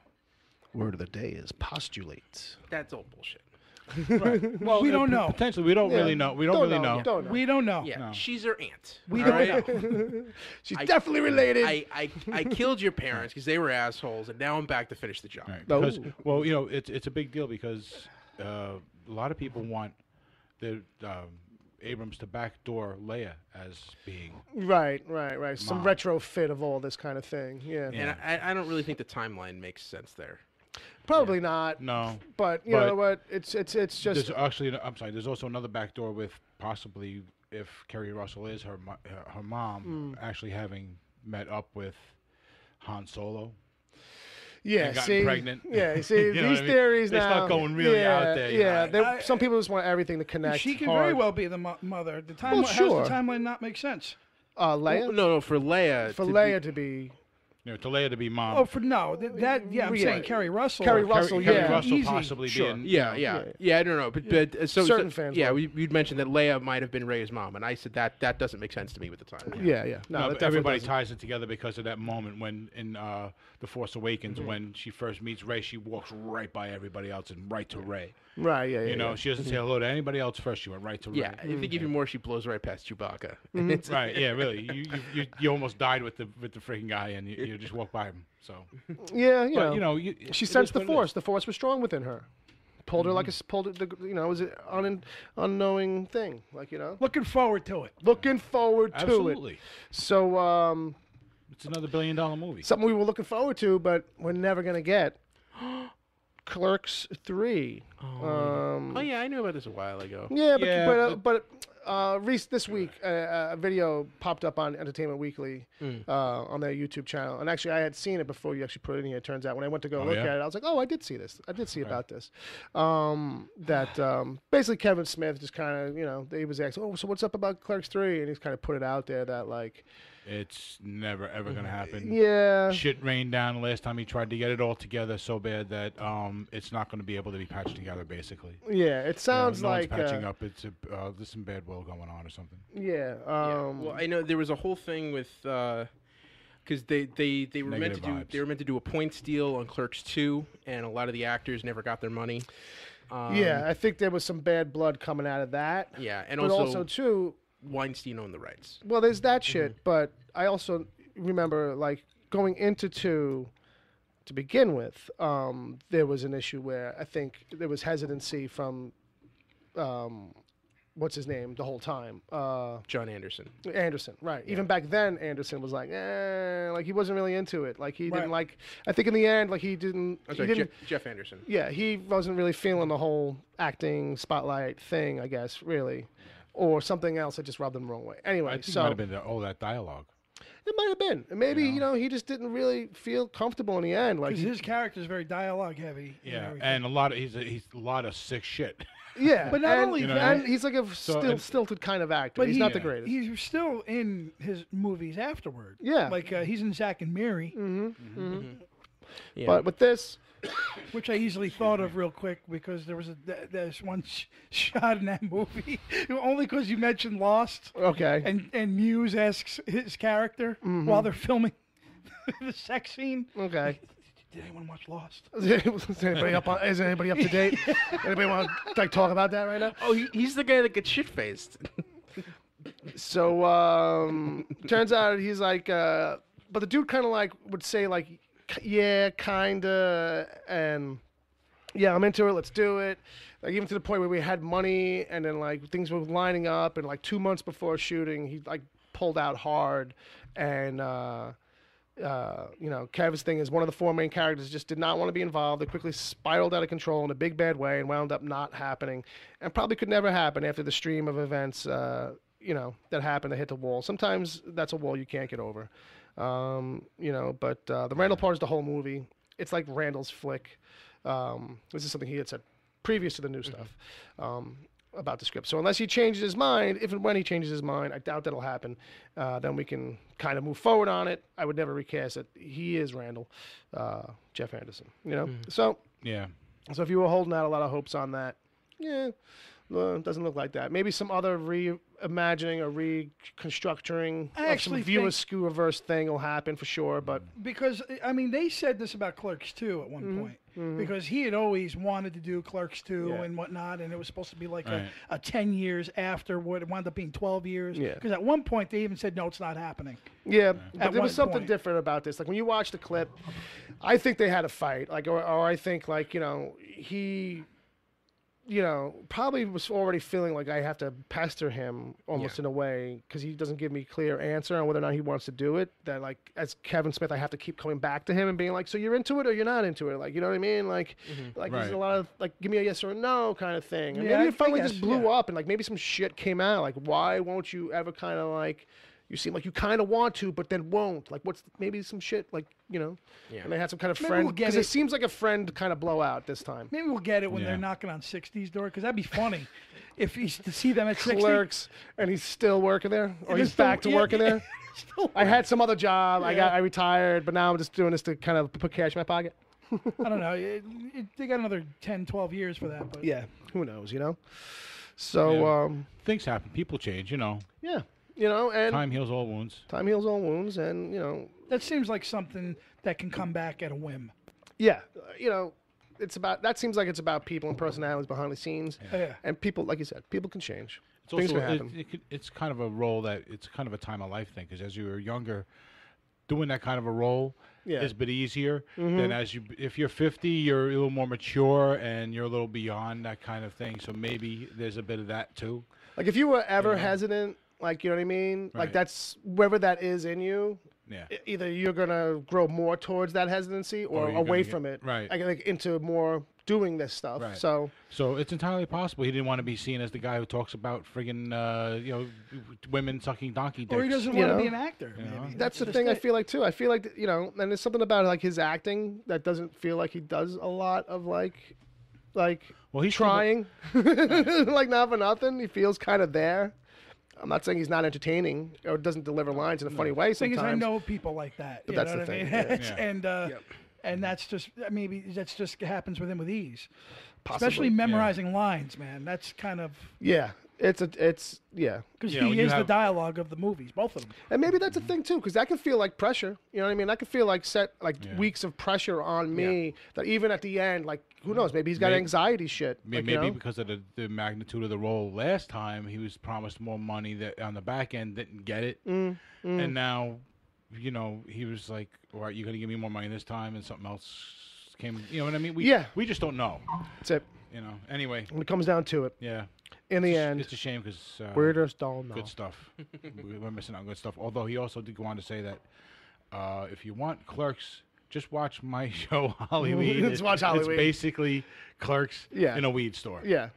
Speaker 4: Word of the day is postulate.
Speaker 6: That's all bullshit.
Speaker 5: Well,
Speaker 7: We don't know.
Speaker 5: Potentially, we don't really know. We don't really know.
Speaker 4: Don't know.
Speaker 7: We don't know.
Speaker 6: Yeah,
Speaker 5: No.
Speaker 6: she's her aunt.
Speaker 7: We
Speaker 6: all
Speaker 7: don't
Speaker 6: right?
Speaker 7: know.
Speaker 4: She's
Speaker 6: I-
Speaker 4: definitely related.
Speaker 6: I killed your parents because they were assholes, and now I'm back to finish the job.
Speaker 5: Right.
Speaker 4: Oh.
Speaker 5: Because, well, you know, it's a big deal because a lot of people want the Abrams to backdoor Leia as being.
Speaker 4: right. Some
Speaker 5: Mom.
Speaker 4: retrofit of all this kind of thing. Yeah.
Speaker 6: And I don't really think the timeline makes sense there.
Speaker 4: Probably not.
Speaker 5: No.
Speaker 4: But you
Speaker 5: But
Speaker 4: know what? It's just.
Speaker 5: There's actually, I'm sorry. There's also another backdoor with possibly if Kerri Russell is her mom, actually having met up with Han Solo.
Speaker 4: Yeah,
Speaker 5: and gotten
Speaker 4: see,
Speaker 5: pregnant.
Speaker 4: Yeah, see,
Speaker 5: You know
Speaker 4: these
Speaker 5: what I mean?
Speaker 4: theories
Speaker 5: They
Speaker 4: now.
Speaker 5: start going really
Speaker 4: yeah,
Speaker 5: out there, you know,
Speaker 4: Yeah,
Speaker 5: like-
Speaker 4: they- some people just want everything to connect.
Speaker 7: She could
Speaker 4: hard.
Speaker 7: very well be the mother. The timeline,
Speaker 4: Well,
Speaker 7: how
Speaker 4: sure.
Speaker 7: does the timeline not make sense?
Speaker 4: Leia.
Speaker 6: No, for Leia.
Speaker 4: For
Speaker 6: to
Speaker 4: Leia to be
Speaker 5: You know, to Leia to be mom.
Speaker 7: Oh, for no, yeah, I'm
Speaker 4: Yeah.
Speaker 7: saying Kerri Russell.
Speaker 4: Kerri Russell,
Speaker 5: Kerri
Speaker 4: yeah.
Speaker 5: Russell
Speaker 7: Easy.
Speaker 5: possibly
Speaker 4: Sure.
Speaker 5: being.
Speaker 6: Yeah, I don't know, but so
Speaker 4: Certain fans
Speaker 6: Yeah,
Speaker 4: would.
Speaker 6: you'd mentioned that Leia might have been Rey's mom, and I said that doesn't make sense to me with the time.
Speaker 4: Yeah. No,
Speaker 5: No,
Speaker 4: that
Speaker 5: but
Speaker 4: definitely
Speaker 5: everybody
Speaker 4: doesn't.
Speaker 5: ties it together because of that moment when in The Force Awakens, when she first meets Rey, she walks right by everybody else and right to Rey.
Speaker 4: Right. Yeah.
Speaker 5: You know, she doesn't say hello to anybody else first. She went right to Rey.
Speaker 6: Yeah, I think even more, she blows right past Chewbacca. It's-
Speaker 5: Right. Yeah. Really. You almost died with the freaking guy, and you just walked by him. So.
Speaker 4: Yeah.
Speaker 5: But you know,
Speaker 4: she
Speaker 5: it
Speaker 4: sensed
Speaker 5: is
Speaker 4: the
Speaker 5: what it
Speaker 4: force.
Speaker 5: is.
Speaker 4: The force was strong within her. Pulled her like pulled it. You know, it was an unknowing thing. Like
Speaker 7: Looking forward to it.
Speaker 4: looking forward to it.
Speaker 5: Absolutely.
Speaker 4: So
Speaker 5: It's another $1 billion movie.
Speaker 4: something we were looking forward to, but we're never gonna get. Clerks 3.
Speaker 6: oh yeah, I knew about this a while ago.
Speaker 4: Yeah,
Speaker 5: Yeah,
Speaker 4: this week a video popped up on Entertainment Weekly on their YouTube channel, and actually I had seen it before you actually put it in here. It turns out when I went to go look
Speaker 5: yeah?
Speaker 4: at it, I was like, oh, I did see this. I did see about this. Basically Kevin Smith just kind of he was asking, oh, so what's up about Clerks 3, and he's kind of put it out there that like
Speaker 5: It's never ever gonna happen.
Speaker 4: Yeah.
Speaker 5: Shit rained down last time he tried to get it all together so bad that it's not going to be able to be patched together. Basically.
Speaker 4: Yeah. It sounds
Speaker 5: no
Speaker 4: like
Speaker 5: one's patching up. It's there's some bad will going on or something.
Speaker 4: Yeah.
Speaker 6: Well, I know there was a whole thing with because they were meant to
Speaker 5: Negative
Speaker 6: do
Speaker 5: vibes.
Speaker 6: they were meant to do a points deal on Clerks 2, and a lot of the actors never got their money.
Speaker 4: Yeah, I think there was some bad blood coming out of that.
Speaker 6: Yeah, and
Speaker 4: But also too,
Speaker 6: Weinstein owned the rights.
Speaker 4: well, there's that shit. But I also remember like going into 2 to begin with. There was an issue where I think there was hesitancy from what's his name the whole time.
Speaker 6: John Anderson.
Speaker 4: Anderson, right? Even back then, Anderson was like he wasn't really into it. Like he didn't
Speaker 7: Right.
Speaker 4: like. I think in the end, like he didn't.
Speaker 6: I'm
Speaker 4: he
Speaker 6: sorry,
Speaker 4: didn't.
Speaker 6: Jeff Anderson.
Speaker 4: Yeah, he wasn't really feeling the whole acting spotlight thing, I guess, really. Or something else that just rubbed him the wrong way. Anyway,
Speaker 5: I think it
Speaker 4: so
Speaker 5: might have been that dialogue.
Speaker 4: it might have been. And maybe, he just didn't really feel comfortable in the end. Like,
Speaker 7: Because his character is very dialogue heavy.
Speaker 5: Yeah,
Speaker 7: everything.
Speaker 5: and a lot of he's a lot of sick shit.
Speaker 4: yeah.
Speaker 7: But not
Speaker 4: and,
Speaker 7: only
Speaker 4: and he's like a
Speaker 5: and-
Speaker 4: stilted kind of actor.
Speaker 7: But
Speaker 4: He's
Speaker 7: he-
Speaker 4: not the greatest.
Speaker 7: he's still in his movies afterward.
Speaker 4: Yeah.
Speaker 7: Like he's in Zack and Mary,
Speaker 6: Yeah.
Speaker 4: But with this,
Speaker 7: which I easily thought of real quick because there's one shot in that movie only because you mentioned Lost.
Speaker 4: okay.
Speaker 7: And Muse asks his character while they're filming the sex scene.
Speaker 4: Okay.
Speaker 7: Did anyone watch Lost?
Speaker 4: Is anybody up to date? Anybody want to like talk about that right now?
Speaker 6: Oh, he's the guy that gets shit faced.
Speaker 4: So turns out he's like, but the dude kind of like would say like, yeah, kinda, and yeah, I'm into it. Let's do it. Like even to the point where we had money, and then like things were lining up, and like 2 months before shooting, he like pulled out hard, and Kev's thing is one of the 4 main characters just did not want to be involved. They quickly spiraled out of control in a big bad way and wound up not happening, and probably could never happen after the stream of events, that happened to hit the wall. Sometimes that's a wall you can't get over. But the Randall part is the whole movie. It's like Randall's flick. This is something he had said previous to the new stuff about the script. So unless he changes his mind, if and when he changes his mind, I doubt that'll happen. Then we can kind of move forward on it. I would never recast it. He is Randall, Jeff Anderson. So
Speaker 5: Yeah.
Speaker 4: if you were holding out a lot of hopes on that, it doesn't look like that. Maybe some other reimagining or reconstructuring
Speaker 7: I
Speaker 4: of some
Speaker 7: actually
Speaker 4: viewer
Speaker 7: think-
Speaker 4: skew reverse thing will happen for sure. But
Speaker 7: Because I mean, they said this about Clerks 2 at one point. Because he had always wanted to do Clerks 2
Speaker 4: Yeah.
Speaker 7: and whatnot, and it was supposed to be like
Speaker 5: Right.
Speaker 7: a 10 years after what it wound up being 12 years.
Speaker 4: Yeah.
Speaker 7: Because at one point they even said, no, it's not happening.
Speaker 4: yeah,
Speaker 7: At
Speaker 4: but there was
Speaker 7: one
Speaker 4: something
Speaker 7: point.
Speaker 4: different about this. Like when you watch the clip, I think they had a fight. Like, or I think like he. Probably was already feeling like I have to pester him almost in a way because he doesn't give me a clear answer on whether or not he wants to do it. That like as Kevin Smith, I have to keep coming back to him and being like, so you're into it or you're not into it? Like, you know what I mean? Like there's
Speaker 5: Right.
Speaker 4: a lot of like, give me a yes or a no kind of thing. And
Speaker 7: Yeah,
Speaker 4: maybe
Speaker 7: I
Speaker 4: it finally just
Speaker 7: guess,
Speaker 4: blew
Speaker 7: yeah.
Speaker 4: up and like maybe some shit came out. Like, why won't you ever kind of like, you seem like you kind of want to, but then won't. Like, what's maybe some shit like, And they had some kind of
Speaker 7: Maybe
Speaker 4: friend
Speaker 7: we'll get
Speaker 4: because
Speaker 7: it.
Speaker 4: it seems like a friend kind of blowout this time.
Speaker 7: Maybe we'll get it when
Speaker 5: Yeah.
Speaker 7: they're knocking on 60's door, because that'd be funny if he's to see them at 60.
Speaker 4: Clerks, and he's still working there, or
Speaker 7: And
Speaker 4: he's
Speaker 7: it's still-
Speaker 4: back to
Speaker 7: yeah,
Speaker 4: working
Speaker 7: yeah.
Speaker 4: there.
Speaker 7: Still,
Speaker 4: I had some other job.
Speaker 7: Yeah.
Speaker 4: I retired, but now I'm just doing this to kind of put cash in my pocket.
Speaker 7: I don't know. They got another 10, 12 years for that. But
Speaker 4: Yeah, who knows? So
Speaker 5: Yeah. Things happen. People change.
Speaker 4: yeah, and
Speaker 5: Time heals all wounds.
Speaker 4: time heals all wounds, and
Speaker 7: that seems like something that can come back at a whim.
Speaker 4: yeah, it's about that seems like it's about people and personalities behind the scenes,
Speaker 7: Yeah.
Speaker 4: and people, like you said, people can change.
Speaker 5: It's
Speaker 4: Things
Speaker 5: also
Speaker 4: can happen.
Speaker 5: it's kind of a role that it's kind of a time of life thing because as you were younger, doing that kind of a role
Speaker 4: Yeah.
Speaker 5: is a bit easier than if you're 50, you're a little more mature and you're a little beyond that kind of thing. So maybe there's a bit of that too.
Speaker 4: Like if you were ever hesitant, like you know what I mean, like
Speaker 5: Right.
Speaker 4: that's wherever that is in you.
Speaker 5: Yeah.
Speaker 4: Either you're gonna grow more towards that hesitancy or
Speaker 5: Or you're
Speaker 4: away
Speaker 5: gonna
Speaker 4: from it,
Speaker 5: right.
Speaker 4: like into more doing this stuff.
Speaker 5: Right.
Speaker 4: So
Speaker 5: So it's entirely possible he didn't want to be seen as the guy who talks about friggin' women sucking donkey dicks.
Speaker 7: Or he doesn't
Speaker 4: You
Speaker 7: want to
Speaker 4: know?
Speaker 7: be an actor. Maybe.
Speaker 4: that's the
Speaker 7: just
Speaker 4: thing I
Speaker 7: it.
Speaker 4: feel like too. I feel like and there's something about like his acting that doesn't feel like he does a lot of like
Speaker 5: Well, he's still-
Speaker 4: trying, like not for nothing. He feels kind of there. I'm not saying he's not entertaining or doesn't deliver lines in a funny way
Speaker 7: The thing
Speaker 4: sometimes.
Speaker 7: is, I know people like that.
Speaker 4: But
Speaker 7: You
Speaker 4: that's
Speaker 7: know
Speaker 4: the
Speaker 7: what I
Speaker 4: thing,
Speaker 7: mean?
Speaker 4: yeah.
Speaker 7: And that's just maybe that's just happens with him with ease.
Speaker 4: Possibly,
Speaker 7: Especially memorizing lines, man. That's kind of
Speaker 4: Yeah, it's yeah.
Speaker 7: because
Speaker 5: Yeah, when
Speaker 7: he
Speaker 5: you
Speaker 7: is the
Speaker 5: have-
Speaker 7: dialogue of the movies, both of them.
Speaker 4: And maybe that's a thing too, because that can feel like pressure. You know what I mean? That can feel like weeks of pressure on me. That even at the end, like who knows? Maybe he's got anxiety shit.
Speaker 5: Maybe
Speaker 4: like, you know?
Speaker 5: because of the magnitude of the role last time, he was promised more money that on the back end didn't get it, and now, he was like, "All right, you're gonna give me more money this time," and something else came. You know what I mean? We just don't know.
Speaker 4: That's it.
Speaker 5: Anyway,
Speaker 4: When it comes down to it,
Speaker 5: yeah.
Speaker 4: in the end,
Speaker 5: It's a shame because
Speaker 4: we just don't know.
Speaker 5: good stuff. We're missing out on good stuff. Although he also did go on to say that if you want Clerks, just watch my show Hollyweed.
Speaker 4: Just watch Hollyweed.
Speaker 5: It's basically Clerks in a weed store.
Speaker 4: Yeah,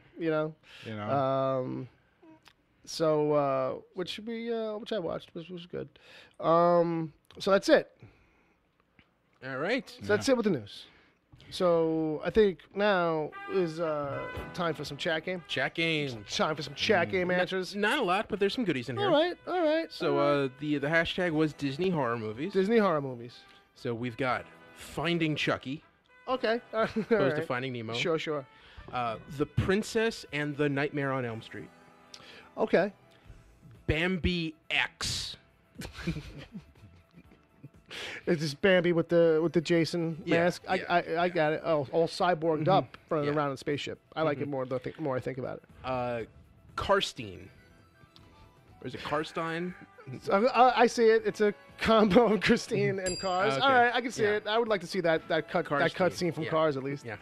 Speaker 4: So which I watched, which was good. So that's it.
Speaker 6: All right.
Speaker 4: So that's it with the news. So I think now is time for some chat game.
Speaker 6: Chat game.
Speaker 4: Time for some chat game answers.
Speaker 6: Not a lot, but there's some goodies in here.
Speaker 4: All right.
Speaker 6: So the hashtag was Disney horror movies.
Speaker 4: Disney horror movies.
Speaker 6: So we've got Finding Chucky,
Speaker 4: Okay. All
Speaker 6: opposed
Speaker 4: right.
Speaker 6: to Finding Nemo.
Speaker 4: Sure.
Speaker 6: The Princess and the Nightmare on Elm Street.
Speaker 4: Okay.
Speaker 6: Bambi X.
Speaker 4: It's just Bambi with the Jason
Speaker 6: Yeah,
Speaker 4: mask. I got it. Oh, all cyborged up, running
Speaker 6: Yeah.
Speaker 4: around in a spaceship. I like it more. The more I think about it.
Speaker 6: Karstein. Or is it Karstein?
Speaker 4: So, I see it. It's a combo of Christine and Cars.
Speaker 6: Okay.
Speaker 4: All right, I can see
Speaker 6: Yeah.
Speaker 4: it. I would like to see that
Speaker 6: Cars
Speaker 4: cut
Speaker 6: scene.
Speaker 4: scene from
Speaker 6: Yeah.
Speaker 4: Cars at least.
Speaker 6: Yeah.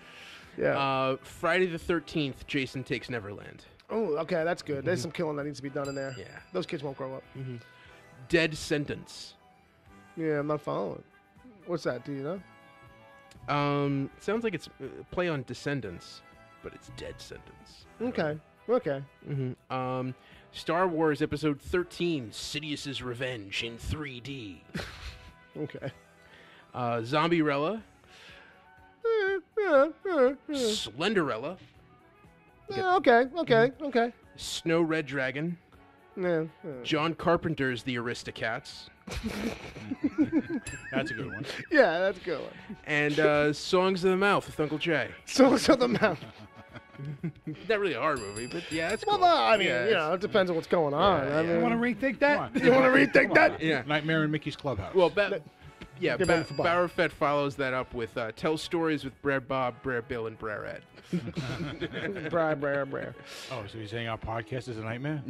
Speaker 4: Yeah.
Speaker 6: Friday the 13th, Jason Takes Neverland.
Speaker 4: Oh, okay, that's good. There's some killing that needs to be done in there.
Speaker 6: Yeah.
Speaker 4: Those kids won't grow up.
Speaker 6: Dead Sentence.
Speaker 4: Yeah, I'm not following. What's that? Do you know?
Speaker 6: Sounds like it's play on Descendants, but it's Dead Sentence.
Speaker 4: Okay.
Speaker 6: Star Wars Episode 13, Sidious's Revenge in 3D.
Speaker 4: Okay.
Speaker 6: Zombierella. Slenderella.
Speaker 4: Okay.
Speaker 6: Snow Red Dragon.
Speaker 4: Yeah.
Speaker 6: John Carpenter's The Aristocats.
Speaker 5: That's a good one.
Speaker 4: Yeah, that's a good one.
Speaker 6: And Songs of the Mouth with Uncle Jay.
Speaker 4: Songs of the Mouth.
Speaker 6: Not really a horror movie, but yeah, it's
Speaker 4: Well,
Speaker 6: cool.
Speaker 4: I mean,
Speaker 6: Yeah,
Speaker 4: it depends on what's going on. I
Speaker 6: yeah.
Speaker 7: You
Speaker 4: mean,
Speaker 7: want to rethink that?
Speaker 5: Come on.
Speaker 4: you want to rethink that?
Speaker 6: Yeah.
Speaker 5: Nightmare in Mickey's Clubhouse.
Speaker 6: Well,
Speaker 4: Get ready for Bob.
Speaker 6: Barrowfett follows that up with Tell Stories with Brer Bob, Brer Bill, and Brer Ed.
Speaker 4: Brer.
Speaker 5: oh, so you're saying our podcast is a nightmare?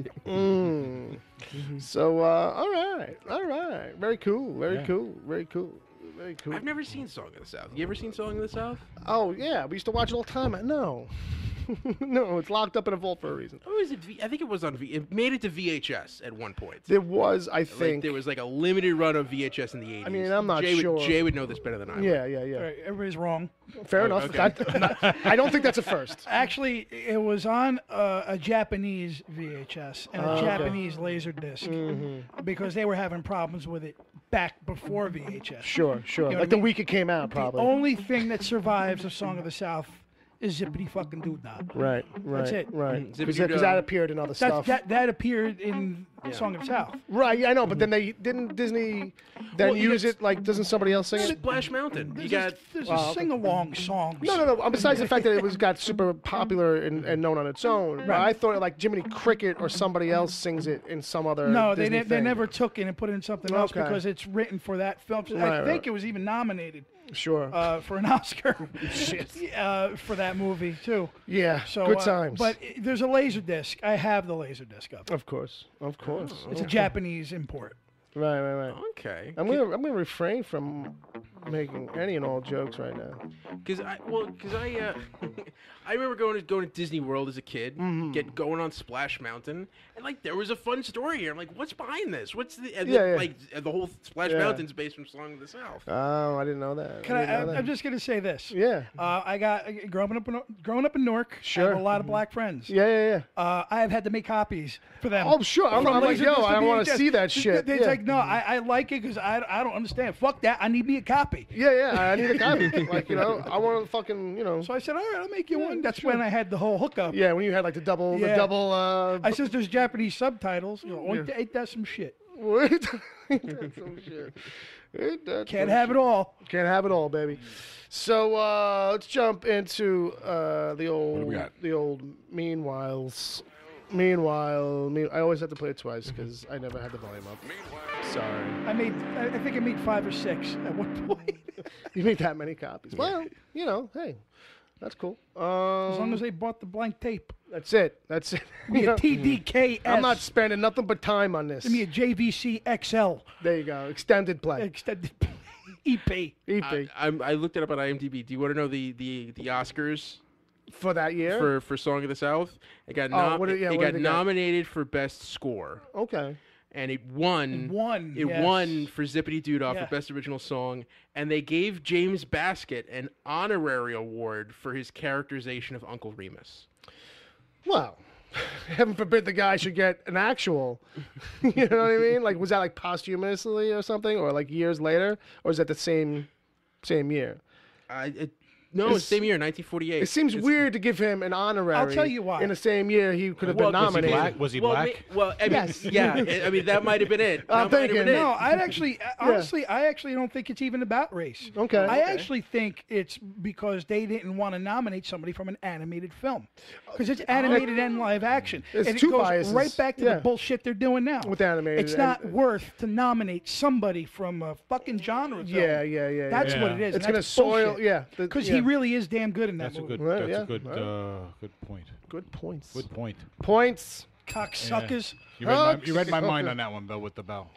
Speaker 4: So, all right. Very cool.
Speaker 5: Yeah.
Speaker 4: Very cool.
Speaker 6: I've never seen Song of the South. You ever seen Song of the South?
Speaker 4: Oh, yeah. We used to watch it all the time. No. No, it's locked up in a vault for a reason.
Speaker 6: Oh, is it? I think it was on. It made it to VHS at one point.
Speaker 4: There was, I
Speaker 6: Like,
Speaker 4: think.
Speaker 6: there was like a limited run of VHS in the 80s.
Speaker 4: I mean, I'm not
Speaker 6: Jay
Speaker 4: sure.
Speaker 6: Jay would know this better than I would.
Speaker 4: Yeah.
Speaker 7: All right, everybody's wrong.
Speaker 4: Fair enough.
Speaker 6: okay.
Speaker 4: I don't think that's a first.
Speaker 7: Actually, it was on a Japanese VHS and a Japanese laser disc because they were having problems with it back before VHS.
Speaker 4: Sure.
Speaker 7: know
Speaker 4: Like
Speaker 7: what I
Speaker 4: the
Speaker 7: mean?
Speaker 4: week it came out, probably.
Speaker 7: The only thing that survives a Song of the South is Zippity fucking Doo Dah.
Speaker 4: Right.
Speaker 7: That's it.
Speaker 4: Right.
Speaker 6: Zippity
Speaker 4: Because
Speaker 6: Doo
Speaker 4: that
Speaker 6: Dah.
Speaker 4: appeared in other stuff.
Speaker 7: That appeared in Song of the South.
Speaker 4: Right. Yeah, I know. But then didn't Disney then
Speaker 6: Well, you
Speaker 4: use
Speaker 6: got-
Speaker 4: it? Like, doesn't somebody else sing it?
Speaker 6: Splash Mountain. You got.
Speaker 7: There's a sing-along song.
Speaker 4: No. Besides the fact that it got super popular and known on its own, but I thought like Jiminy Cricket or somebody else sings it in some other.
Speaker 7: No,
Speaker 4: Disney
Speaker 7: they
Speaker 4: thing.
Speaker 7: never took it and put it in something else
Speaker 4: Okay.
Speaker 7: because it's written for that film.
Speaker 4: Right,
Speaker 7: I think it was even nominated
Speaker 4: Sure.
Speaker 7: for an Oscar for that movie too.
Speaker 4: Yeah.
Speaker 7: So
Speaker 4: good times.
Speaker 7: But there's a laser disc. I have the laser disc of it.
Speaker 4: of course.
Speaker 7: It's a Japanese import.
Speaker 4: Right.
Speaker 6: Okay.
Speaker 4: I'm gonna refrain from making any and all jokes right now.
Speaker 6: Because I I remember going to Disney World as a kid, going on Splash Mountain, and like there was a fun story here. I'm like, what's behind this? What's the and
Speaker 4: Yeah,
Speaker 6: then,
Speaker 4: yeah.
Speaker 6: like the whole Splash
Speaker 4: Yeah.
Speaker 6: Mountain's based from Song of the South.
Speaker 4: Oh, I didn't know that.
Speaker 7: I'm just gonna say this.
Speaker 4: Yeah.
Speaker 7: I got growing up in Newark. I
Speaker 4: Sure.
Speaker 7: have a lot of black friends.
Speaker 4: Yeah.
Speaker 7: I have had to make copies for them.
Speaker 4: Oh, sure. I'm
Speaker 7: From
Speaker 4: like,
Speaker 7: Laserdisc
Speaker 4: yo,
Speaker 7: to
Speaker 4: I want to
Speaker 7: VHS.
Speaker 4: see that shit.
Speaker 7: It's
Speaker 4: Yeah.
Speaker 7: like, no, I like it because I don't understand. Fuck that. I need me a copy. copy.
Speaker 4: Yeah, I need a copy. Like, I want to fucking,
Speaker 7: So I said, all right, I'll make you one. That's when I had the whole hookup.
Speaker 4: Yeah, when you had like the double.
Speaker 7: I said, there's Japanese subtitles. Ain't that some shit?
Speaker 4: Ain't that some shit?
Speaker 7: Can't have it all.
Speaker 4: Can't have it all, baby. So let's jump into the old.
Speaker 3: What do we got?
Speaker 4: The old Meanwhile, I always have to play it twice because I never had the volume up. Sorry.
Speaker 7: I think I made 5 or 6 at one point.
Speaker 4: You make that many copies. Well, hey, that's cool.
Speaker 7: As long as they bought the blank tape.
Speaker 4: That's it.
Speaker 7: Give me a TDKS.
Speaker 4: I'm not spending nothing but time on this.
Speaker 7: Give me a JVC XL.
Speaker 4: There you go. Extended play.
Speaker 7: Extended EP.
Speaker 6: I looked it up on IMDb. Do you want to know the Oscars
Speaker 4: for that year
Speaker 6: for Song of the South? It got nominated for Best Score.
Speaker 4: Okay.
Speaker 6: And it won. It won for Zippity Doo Dah for Best Original Song, and they gave James Baskett an honorary award for his characterization of Uncle Remus.
Speaker 4: Well, heaven forbid the guy should get an actual. You know what I mean? Like, was that like posthumously or something, or like years later, or is that the same year?
Speaker 6: No, it's same year, 1948.
Speaker 4: It seems weird to give him an honorary.
Speaker 7: I'll tell you why.
Speaker 4: In the same year, he could have been nominated.
Speaker 5: Was he black?
Speaker 4: Yes.
Speaker 6: Yeah. I mean, that might have been it.
Speaker 4: I'm thinking.
Speaker 7: No, honestly, I actually don't think it's even about race.
Speaker 4: Okay.
Speaker 7: I actually think it's because they didn't want to nominate somebody from an animated film. Because it's animated and live action.
Speaker 4: It's
Speaker 7: and it
Speaker 4: two
Speaker 7: goes
Speaker 4: biases.
Speaker 7: right back to the bullshit they're doing now.
Speaker 4: With animated.
Speaker 7: It's not worth to nominate somebody from a fucking genre film.
Speaker 4: Yeah.
Speaker 7: That's what it is.
Speaker 4: It's going to soil,
Speaker 7: Because he really is damn good in that movie.
Speaker 5: That's a good point.
Speaker 4: Good points.
Speaker 5: Good point.
Speaker 4: Points.
Speaker 7: Cocksuckers.
Speaker 5: You read my mind on that one, Bill, with the bell.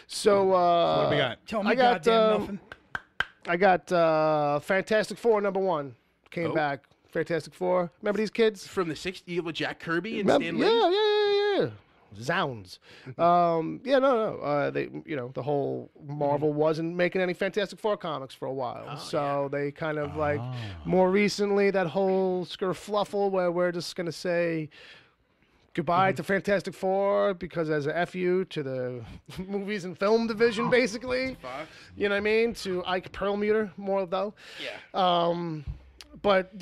Speaker 4: So,
Speaker 5: what do we got?
Speaker 7: Tell me goddamn nothing.
Speaker 4: I got Fantastic Four #1. Came back. Fantastic Four. Remember these kids?
Speaker 6: From the 60s with Jack Kirby and Stan Lee?
Speaker 4: Yeah. Zounds. They, the whole Marvel wasn't making any Fantastic Four comics for a while. They kind of like, more recently, that whole skerfluffle where we're just going to say goodbye to Fantastic Four because as a FU to the movies and film division, basically. You know what I mean? To Ike Perlmutter, more though.
Speaker 6: Yeah.
Speaker 4: But,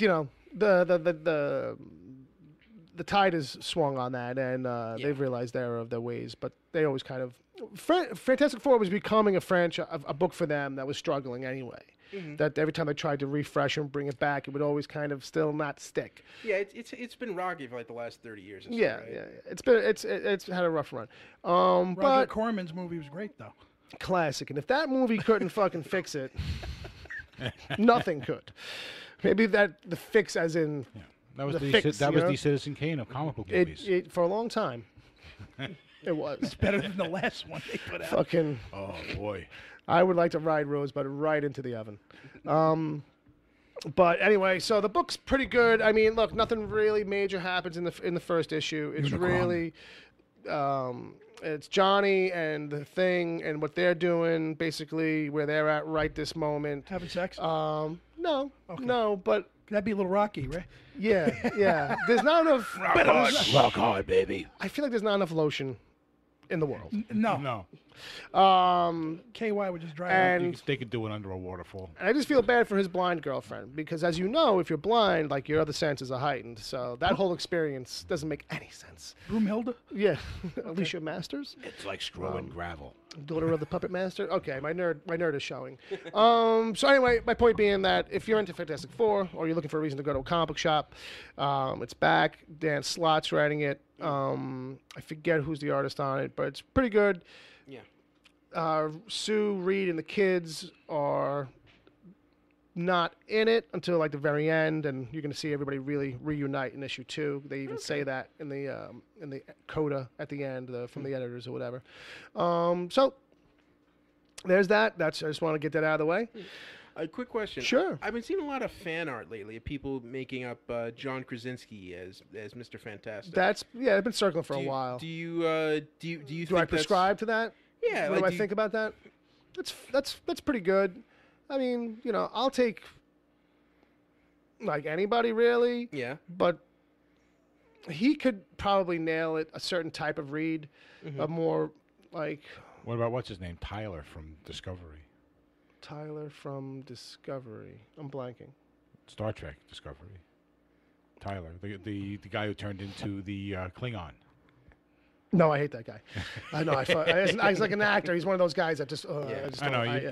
Speaker 4: the tide has swung on that, and they've realized the error of their ways. But they always kind of Fantastic Four was becoming a franchise, a book for them that was struggling anyway. That every time they tried to refresh and bring it back, it would always kind of still not stick.
Speaker 6: Yeah, it's been rocky for like the last 30 years.
Speaker 4: Yeah. It's had a rough run.
Speaker 7: Roger Corman's movie was great though.
Speaker 4: Classic, and if that movie couldn't fucking fix it, nothing could. Maybe the fix, as in. Yeah.
Speaker 5: That was the Citizen Kane of comic book movies.
Speaker 4: For a long time, it was.
Speaker 7: It's better than the last one they put out.
Speaker 4: Fucking.
Speaker 5: Oh boy.
Speaker 4: I would like to ride Rosebud right into the oven. But anyway, so the book's pretty good. I mean, look, nothing really major happens in the first issue. It's really, it's Johnny and the Thing and what they're doing, basically where they're at right this moment.
Speaker 7: Having sex?
Speaker 4: No, but.
Speaker 7: That'd be a little rocky, right?
Speaker 4: Yeah. There's not enough.
Speaker 3: Rock hard, baby.
Speaker 4: I feel like there's not enough lotion in the world.
Speaker 5: No.
Speaker 7: KY would just dry out.
Speaker 5: They could do it under a waterfall.
Speaker 4: And I just feel bad for his blind girlfriend because, as you know, if you're blind, like your other senses are heightened. So that whole experience doesn't make any sense.
Speaker 7: Broomhilda?
Speaker 4: Yeah, Alicia Masters.
Speaker 3: It's like screwing gravel.
Speaker 4: Daughter of the Puppet Master. Okay, my nerd is showing. So anyway, my point being that if you're into Fantastic Four or you're looking for a reason to go to a comic book shop, it's back. Dan Slott's writing it. I forget who's the artist on it, but it's pretty good. Yeah. Sue, Reed, and the kids are not in it until like the very end, and you're going to see everybody really reunite in issue 2. They even say that in the coda at the end from the editors or whatever. So there's that. I just want to get that out of the way.
Speaker 6: A quick question.
Speaker 4: Sure.
Speaker 6: I've been seeing a lot of fan art lately of people making up John Krasinski as Mr. Fantastic.
Speaker 4: I've been circling for a while.
Speaker 6: Do you
Speaker 4: do
Speaker 6: think
Speaker 4: I prescribe to that?
Speaker 6: Yeah.
Speaker 4: What do I think about that? That's pretty good. I mean, I'll take like anybody really.
Speaker 6: Yeah.
Speaker 4: But he could probably nail it. A certain type of read, a more like.
Speaker 5: What about what's his name? Tyler from Discovery.
Speaker 4: Tyler from Discovery. I'm blanking.
Speaker 5: Star Trek Discovery. Tyler, the guy who turned into the Klingon.
Speaker 4: No, I hate that guy. I know. He's like an actor. He's one of those guys that just.
Speaker 5: I know.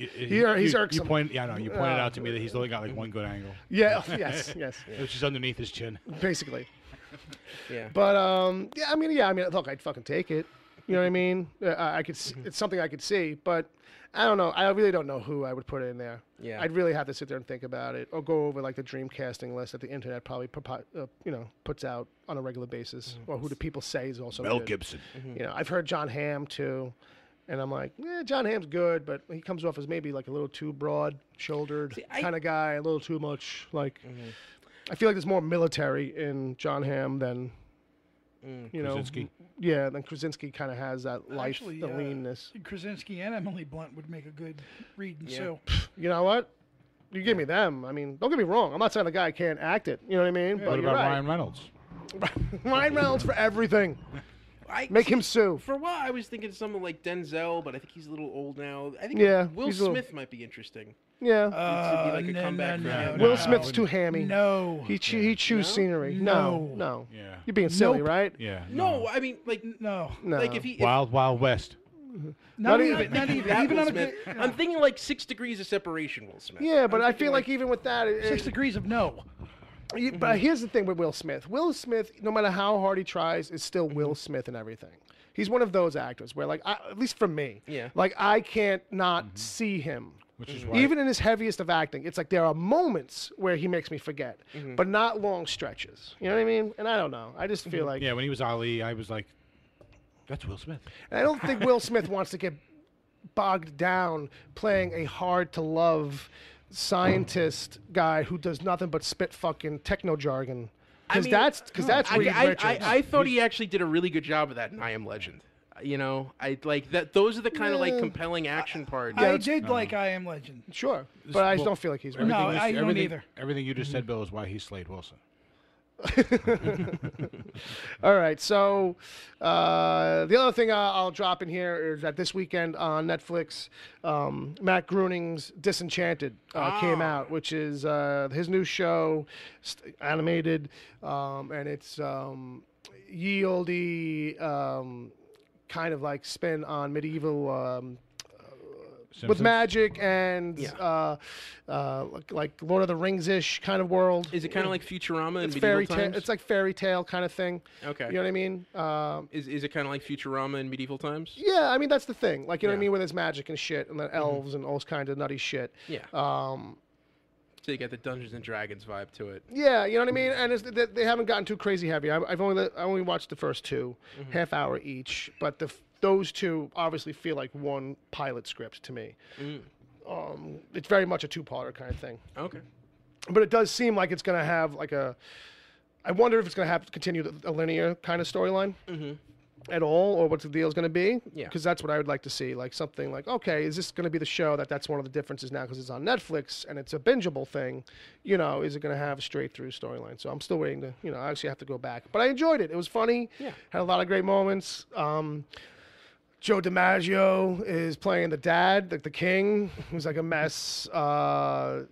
Speaker 4: He's irksome.
Speaker 5: You pointed out to me that he's only got like one good angle.
Speaker 4: Yeah. Yes.
Speaker 5: Which is underneath his chin.
Speaker 4: Basically.
Speaker 6: Yeah.
Speaker 4: But I mean, look, I'd fucking take it. You know what I mean? I could. It's something I could see, but I don't know. I really don't know who I would put in there.
Speaker 6: Yeah.
Speaker 4: I'd really have to sit there and think about it, or go over like the dream casting list that the internet probably puts out on a regular basis, or who do people say is also
Speaker 5: Mel
Speaker 4: good.
Speaker 5: Gibson.
Speaker 4: You know, I've heard John Hamm too, and I'm like, John Hamm's good, but he comes off as maybe like a little too broad-shouldered kind of guy, a little too much like. I feel like there's more military in John Hamm than. You know,
Speaker 5: Krasinski.
Speaker 4: Yeah, then Krasinski kind of has that life,
Speaker 7: Actually,
Speaker 4: the leanness.
Speaker 7: Krasinski and Emily Blunt would make a good Reed and Sue.
Speaker 4: You know what? You give me them. I mean, don't get me wrong. I'm not saying the guy can't act it. You know what I mean?
Speaker 5: What
Speaker 4: But you're
Speaker 5: about
Speaker 4: right.
Speaker 5: Ryan Reynolds?
Speaker 4: Ryan Reynolds for everything. Make him Sue.
Speaker 6: For a while, I was thinking someone like Denzel, but I think he's a little old now. I think Will
Speaker 4: he's a little-
Speaker 6: Smith might be interesting.
Speaker 4: Yeah.
Speaker 6: To be like a comeback for him.
Speaker 4: Will Smith's too hammy.
Speaker 7: No.
Speaker 4: He chews scenery. No.
Speaker 5: Yeah.
Speaker 4: You're being silly,
Speaker 7: Nope.
Speaker 4: right?
Speaker 5: Yeah.
Speaker 6: No, I mean like
Speaker 7: No.
Speaker 4: No.
Speaker 6: like if he.
Speaker 5: Wild Wild West.
Speaker 7: Not
Speaker 4: even-
Speaker 7: even. Not even.
Speaker 6: That
Speaker 7: Even
Speaker 6: Will
Speaker 7: on a
Speaker 6: Smith.
Speaker 7: good.
Speaker 6: I'm thinking like 6 Degrees of Separation. Will Smith.
Speaker 4: Yeah, but
Speaker 6: I'm
Speaker 4: I
Speaker 6: thinking
Speaker 4: feel like even with that,
Speaker 7: 6 degrees of no.
Speaker 4: But here's the thing with Will Smith. Will Smith, no matter how hard he tries, is still Will Smith and everything. He's one of those actors where, like, at least for me,
Speaker 6: Yeah.
Speaker 4: like I can't not see him.
Speaker 5: Which is why.
Speaker 4: Even in his heaviest of acting, it's like there are moments where he makes me forget, but not long stretches. You know what I mean? And I don't know. I just feel like,
Speaker 5: Yeah, when he was Ali, I was like, that's Will Smith.
Speaker 4: and I don't think Will Smith wants to get bogged down playing a hard to love scientist guy who does nothing but spit fucking techno jargon. Because that's Reed Richards.
Speaker 6: I thought he actually did a really good job of that in I Am Legend. You know, I like that. Those are the kind of like compelling action parts.
Speaker 7: I did like I Am Legend.
Speaker 4: Sure, but I just don't feel like he's right.
Speaker 7: No,
Speaker 5: Everything
Speaker 7: I
Speaker 5: you-
Speaker 7: don't
Speaker 5: everything-
Speaker 7: either.
Speaker 5: Everything you just said, Bill, is why he slayed Wilson.
Speaker 4: All right, so the other thing I'll drop in here is that this weekend on Netflix, Matt Groening's Disenchanted came out, which is his new show, animated, and it's ye olde kind of like spin on medieval. With
Speaker 5: Simpsons?
Speaker 4: magic and like Lord of the Rings-ish kind of world.
Speaker 6: Is it kind of like Futurama
Speaker 4: It's
Speaker 6: in
Speaker 4: fairy
Speaker 6: medieval
Speaker 4: tale.
Speaker 6: times?
Speaker 4: It's like fairy tale kind of thing.
Speaker 6: Okay.
Speaker 4: You know what I mean?
Speaker 6: Is it kind of like Futurama in medieval times?
Speaker 4: Yeah, I mean that's the thing. Like you know what I
Speaker 6: Yeah.
Speaker 4: mean, where there's magic and shit, and then elves and all this kind of nutty shit.
Speaker 6: Yeah. So you get the Dungeons and Dragons vibe to it.
Speaker 4: Yeah, you know what I mean. And they haven't gotten too crazy heavy. I only watched the first two, half hour each. But those two obviously feel like one pilot script to me. It's very much a two-parter kind of thing.
Speaker 6: Okay.
Speaker 4: But it does seem like it's going to have like a. I wonder if it's going to have to continue a linear kind of storyline at all, or what the deal is going to be.
Speaker 6: Yeah.
Speaker 4: Because that's what I would like to see. Like something like, okay, is this going to be the show that's one of the differences now because it's on Netflix and it's a bingeable thing? You know, is it going to have a straight-through storyline? So I'm still waiting to, I actually have to go back. But I enjoyed it. It was funny.
Speaker 6: Yeah.
Speaker 4: Had a lot of great moments. Joe DiMaggio is playing the dad, like the king, who's like a mess.
Speaker 6: John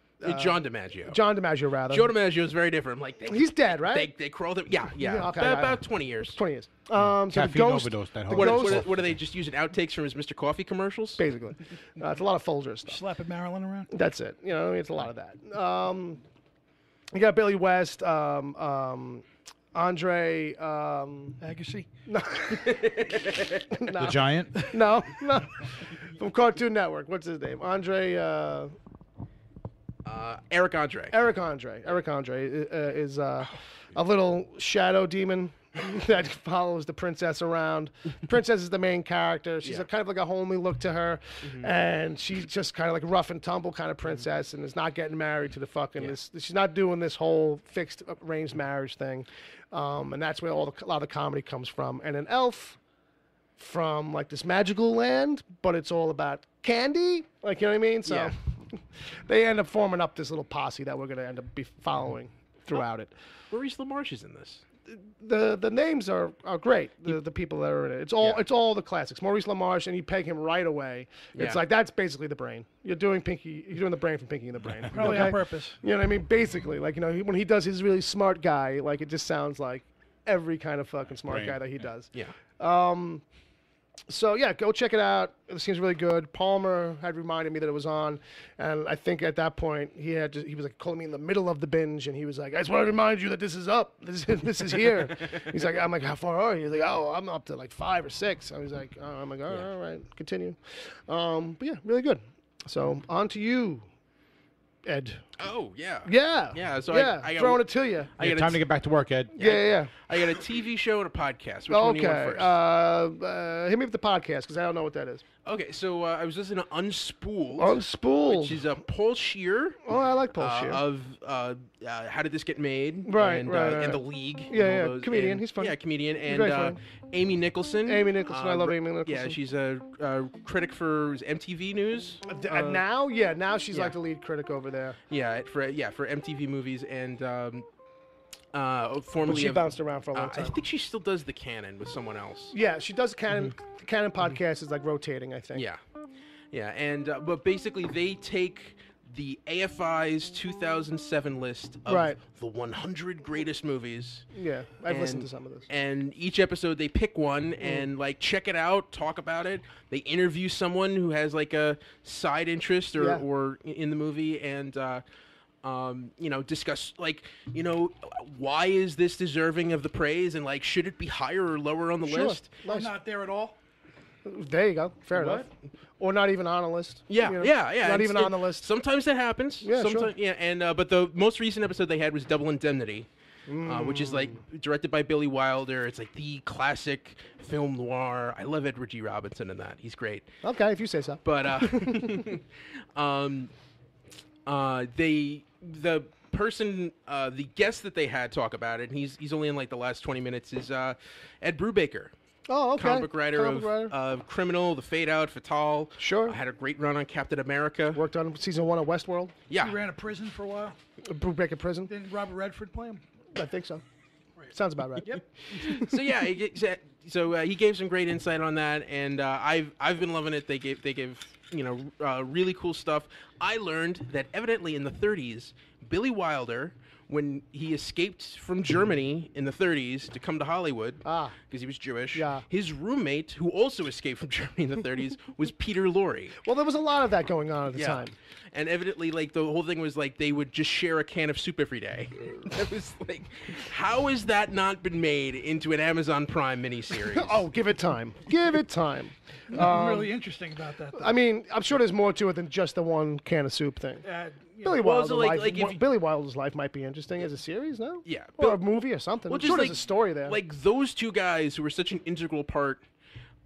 Speaker 6: DiMaggio.
Speaker 4: John DiMaggio, rather.
Speaker 6: Joe DiMaggio is very different. I'm like,
Speaker 4: He's dead, right?
Speaker 6: They crawled him. Yeah.
Speaker 4: Yeah, okay,
Speaker 6: About 20 years.
Speaker 4: 20 years. So the
Speaker 5: Caffeine
Speaker 4: ghost,
Speaker 5: overdose, that
Speaker 4: the
Speaker 5: whole-
Speaker 4: ghost,
Speaker 6: What are they just using outtakes from his Mr. Coffee commercials?
Speaker 4: basically. It's a lot of Folgers stuff.
Speaker 7: Slapping Marilyn around.
Speaker 4: That's it. It's a lot of that. You got Billy West, Andre.
Speaker 7: Agassi.
Speaker 5: The Giant?
Speaker 4: No. From Cartoon Network. What's his name? Andre.
Speaker 6: Eric Andre.
Speaker 4: Eric Andre. Eric Andre is a little shadow demon that follows the princess around. Princess is the main character. She's kind of like a homely look to her, and she's just kind of like rough and tumble kind of princess, and is not getting married to the fucking. She's not doing this whole fixed arranged marriage thing, and that's where a lot of the comedy comes from. And an elf from like this magical land, but it's all about candy. Like you know what I mean? So.
Speaker 6: Yeah.
Speaker 4: They end up forming up this little posse that we're going to end up be following throughout it.
Speaker 6: Maurice LaMarche is in this.
Speaker 4: the names are great. The people that are in it. It's all the classics. Maurice LaMarche, and you peg him right away. It's
Speaker 6: Yeah.
Speaker 4: like that's basically the Brain. You're doing the Brain from Pinky and the Brain.
Speaker 7: Probably on purpose.
Speaker 4: You know what I mean? Basically, like when he does his really smart guy, like it just sounds like every kind of fucking smart guy that he does.
Speaker 6: Yeah.
Speaker 4: So yeah, go check it out. It seems really good. Palmer had reminded me that it was on, and I think at that point he was like calling me in the middle of the binge, and he was like, "I just want to remind you that this is up. This is here." He's like, "I'm like, how far are you?" He's like, "Oh, I'm up to like 5 or 6." I was like, "I'm like, all right, continue." But yeah, really good. So on to you, Ed.
Speaker 6: Oh yeah.
Speaker 4: Yeah.
Speaker 6: So I got
Speaker 4: throwing it to you.
Speaker 5: Time to get back to work, Ed.
Speaker 4: Yeah.
Speaker 6: I got a TV show and a podcast. Which one do you want first?
Speaker 4: Hit me with the podcast because I don't know what that is.
Speaker 6: Okay, so I was listening to Unspooled.
Speaker 4: Unspooled.
Speaker 6: Which is Paul Scheer.
Speaker 4: Oh, I like Paul Scheer.
Speaker 6: Of How Did This Get Made?
Speaker 4: Right,
Speaker 6: and,
Speaker 4: right.
Speaker 6: And The League.
Speaker 4: Yeah,
Speaker 6: and all
Speaker 4: comedian.
Speaker 6: And,
Speaker 4: He's funny.
Speaker 6: Yeah, comedian.
Speaker 4: very
Speaker 6: And
Speaker 4: funny.
Speaker 6: Amy Nicholson.
Speaker 4: Amy Nicholson. I love Amy Nicholson.
Speaker 6: Yeah, she's a critic for MTV News.
Speaker 4: Now she's like the lead critic over there.
Speaker 6: Yeah, for MTV movies and
Speaker 4: But
Speaker 6: formerly
Speaker 4: she
Speaker 6: of,
Speaker 4: bounced around for a long
Speaker 6: I
Speaker 4: time.
Speaker 6: think she still does the Canon with someone else.
Speaker 4: Yeah, she does Canon. The Canon podcast is like rotating, I think.
Speaker 6: Yeah, and but basically they take the AFI's 2007 list of the 100 greatest movies.
Speaker 4: Yeah, I've listened to some of this.
Speaker 6: And each episode they pick one and like check it out, talk about it. They interview someone who has like a side interest or in the movie and discuss like, why is this deserving of the praise and like should it be higher or lower on the list?
Speaker 7: Nice. Not there at all.
Speaker 4: There you go. Fair enough. Or not even on a list.
Speaker 6: Yeah.
Speaker 4: Not even on the list.
Speaker 6: Sometimes that happens.
Speaker 4: Yeah,
Speaker 6: sometimes,
Speaker 4: sure.
Speaker 6: Yeah, and but the most recent episode they had was Double Indemnity, which is like directed by Billy Wilder. It's like the classic film noir. I love Edward G. Robinson in that. He's great.
Speaker 4: Okay, if you say so.
Speaker 6: But the guest that they had talk about it, and he's only in like the last 20 minutes, is Ed Brubaker.
Speaker 4: Oh, okay.
Speaker 6: Comic book writer of Criminal, The Fade Out, Fatal.
Speaker 4: Sure.
Speaker 6: Had a great run on Captain America.
Speaker 4: Worked on season 1 of Westworld.
Speaker 6: Yeah.
Speaker 7: He ran a prison for a while.
Speaker 4: Brubaker prison.
Speaker 7: Didn't Robert Redford play him?
Speaker 4: I think so. Sounds about right.
Speaker 7: Yep.
Speaker 6: So yeah, he gave some great insight on that, and I've been loving it. They gave really cool stuff. I learned that evidently in the 30s, Billy Wilder, when he escaped from Germany in the 30s to come to Hollywood, because he was Jewish, his roommate, who also escaped from Germany in the 30s, was Peter Lorre.
Speaker 4: Well, there was a lot of that going on at the time.
Speaker 6: And evidently, like, the whole thing was, like, they would just share a can of soup every day. It was like, how has that not been made into an Amazon Prime miniseries?
Speaker 4: Oh, give it time. Give it time.
Speaker 7: Nothing really interesting about that, though.
Speaker 4: I mean, I'm sure there's more to it than just the one can of soup thing. Billy Wilder's life. Billy Wilder's life might be interesting as a series, no?
Speaker 6: Yeah,
Speaker 4: or a movie or something.
Speaker 6: Well,
Speaker 4: I'm sure there's a story there.
Speaker 6: Like those two guys who were such an integral part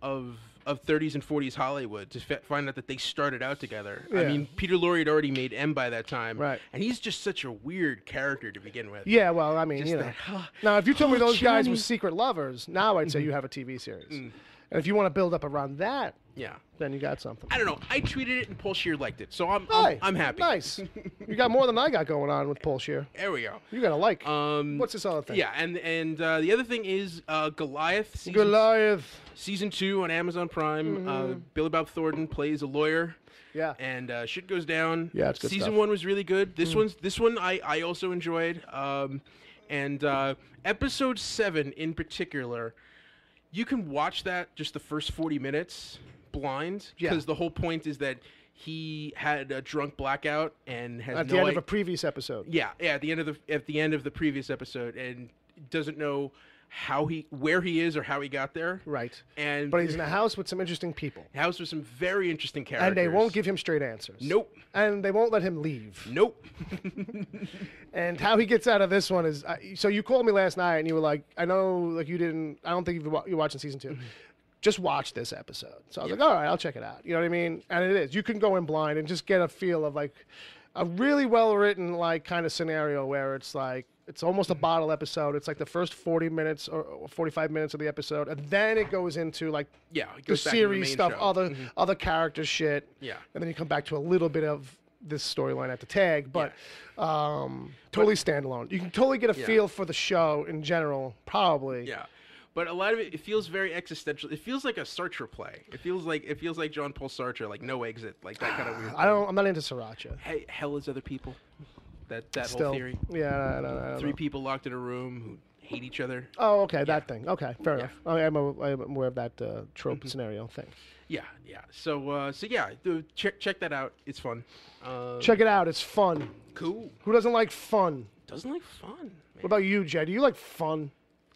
Speaker 6: of 30s and 40s Hollywood to find out that they started out together.
Speaker 4: Yeah.
Speaker 6: I mean, Peter Lorre had already made M by that time,
Speaker 4: right?
Speaker 6: And he's just such a weird character to begin with.
Speaker 4: Yeah, well, I mean, now if you told me those guys were secret lovers, now I'd say you have a TV series. And if you want to build up around that, then you got something.
Speaker 6: I don't know. I tweeted it and Paul Scheer liked it, so I'm happy.
Speaker 4: Nice. You got more than I got going on with Paul Scheer.
Speaker 6: There we go.
Speaker 4: You got to like. What's this other thing?
Speaker 6: Yeah, and the other thing is Goliath. Season 2 on Amazon Prime. Billy Bob Thornton plays a lawyer.
Speaker 4: Yeah.
Speaker 6: And shit goes down.
Speaker 4: Yeah, it's good
Speaker 6: Season
Speaker 4: stuff.
Speaker 6: 1 was really good. This one I also enjoyed. And episode 7 in particular, you can watch that just the first 40 minutes blind, because the whole point is that he had a drunk blackout and has
Speaker 4: at the end of a previous episode.
Speaker 6: Yeah, at the end of the previous episode, and doesn't know where he is or how he got there.
Speaker 4: Right.
Speaker 6: But
Speaker 4: he's in a house with some interesting people.
Speaker 6: House with some very interesting characters.
Speaker 4: And they won't give him straight answers.
Speaker 6: Nope.
Speaker 4: And they won't let him leave.
Speaker 6: Nope.
Speaker 4: And how he gets out of this one is, so you called me last night and you were like, I know, like I don't think you're watching season 2. Just watch this episode. So I was like, all right, I'll check it out. You know what I mean? And it is. You can go in blind and just get a feel of like a really well-written like kind of scenario where it's like, it's almost a bottle episode. It's like the first 40 minutes or 45 minutes of the episode, and then it goes into like
Speaker 6: it
Speaker 4: the
Speaker 6: goes back to the
Speaker 4: series
Speaker 6: main
Speaker 4: stuff,
Speaker 6: show.
Speaker 4: other character shit.
Speaker 6: Yeah.
Speaker 4: And then you come back to a little bit of this storyline at the tag, but totally standalone. You can totally get a feel for the show in general, probably.
Speaker 6: Yeah. But a lot of it feels very existential. It feels like a Sartre play. It feels like Jean-Paul Sartre, like No Exit, like that kind of weird.
Speaker 4: I'm not into sriracha.
Speaker 6: Hey, hell is other people. That
Speaker 4: Still,
Speaker 6: whole theory.
Speaker 4: Yeah, I don't
Speaker 6: Three
Speaker 4: know.
Speaker 6: people locked in a room who hate each other.
Speaker 4: Oh, okay, that thing. Okay, fair enough. I'm aware of that trope scenario thing.
Speaker 6: Yeah. So yeah, check that out. It's fun.
Speaker 4: Check it out. It's fun.
Speaker 6: Cool.
Speaker 4: Who doesn't like fun?
Speaker 6: Doesn't like fun. Man.
Speaker 4: What about you, Jay? Do you like fun?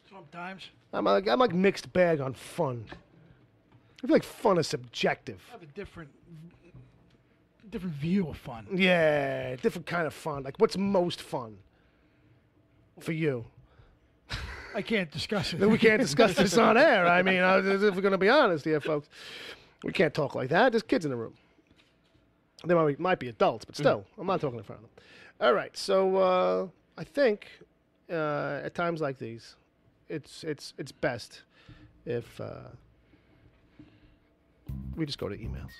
Speaker 7: Sometimes.
Speaker 4: I'm like mixed bag on fun. I feel like fun is subjective.
Speaker 7: I have a different view of fun.
Speaker 4: Yeah, different kind of fun. Like, what's most fun for you?
Speaker 7: I can't discuss it.
Speaker 4: We can't discuss this on air. I mean, if we're going to be honest here, folks, we can't talk like that. There's kids in the room. They might be adults, but still, I'm not talking in front of them. All right, so I think at times like these, it's best if we just go to emails.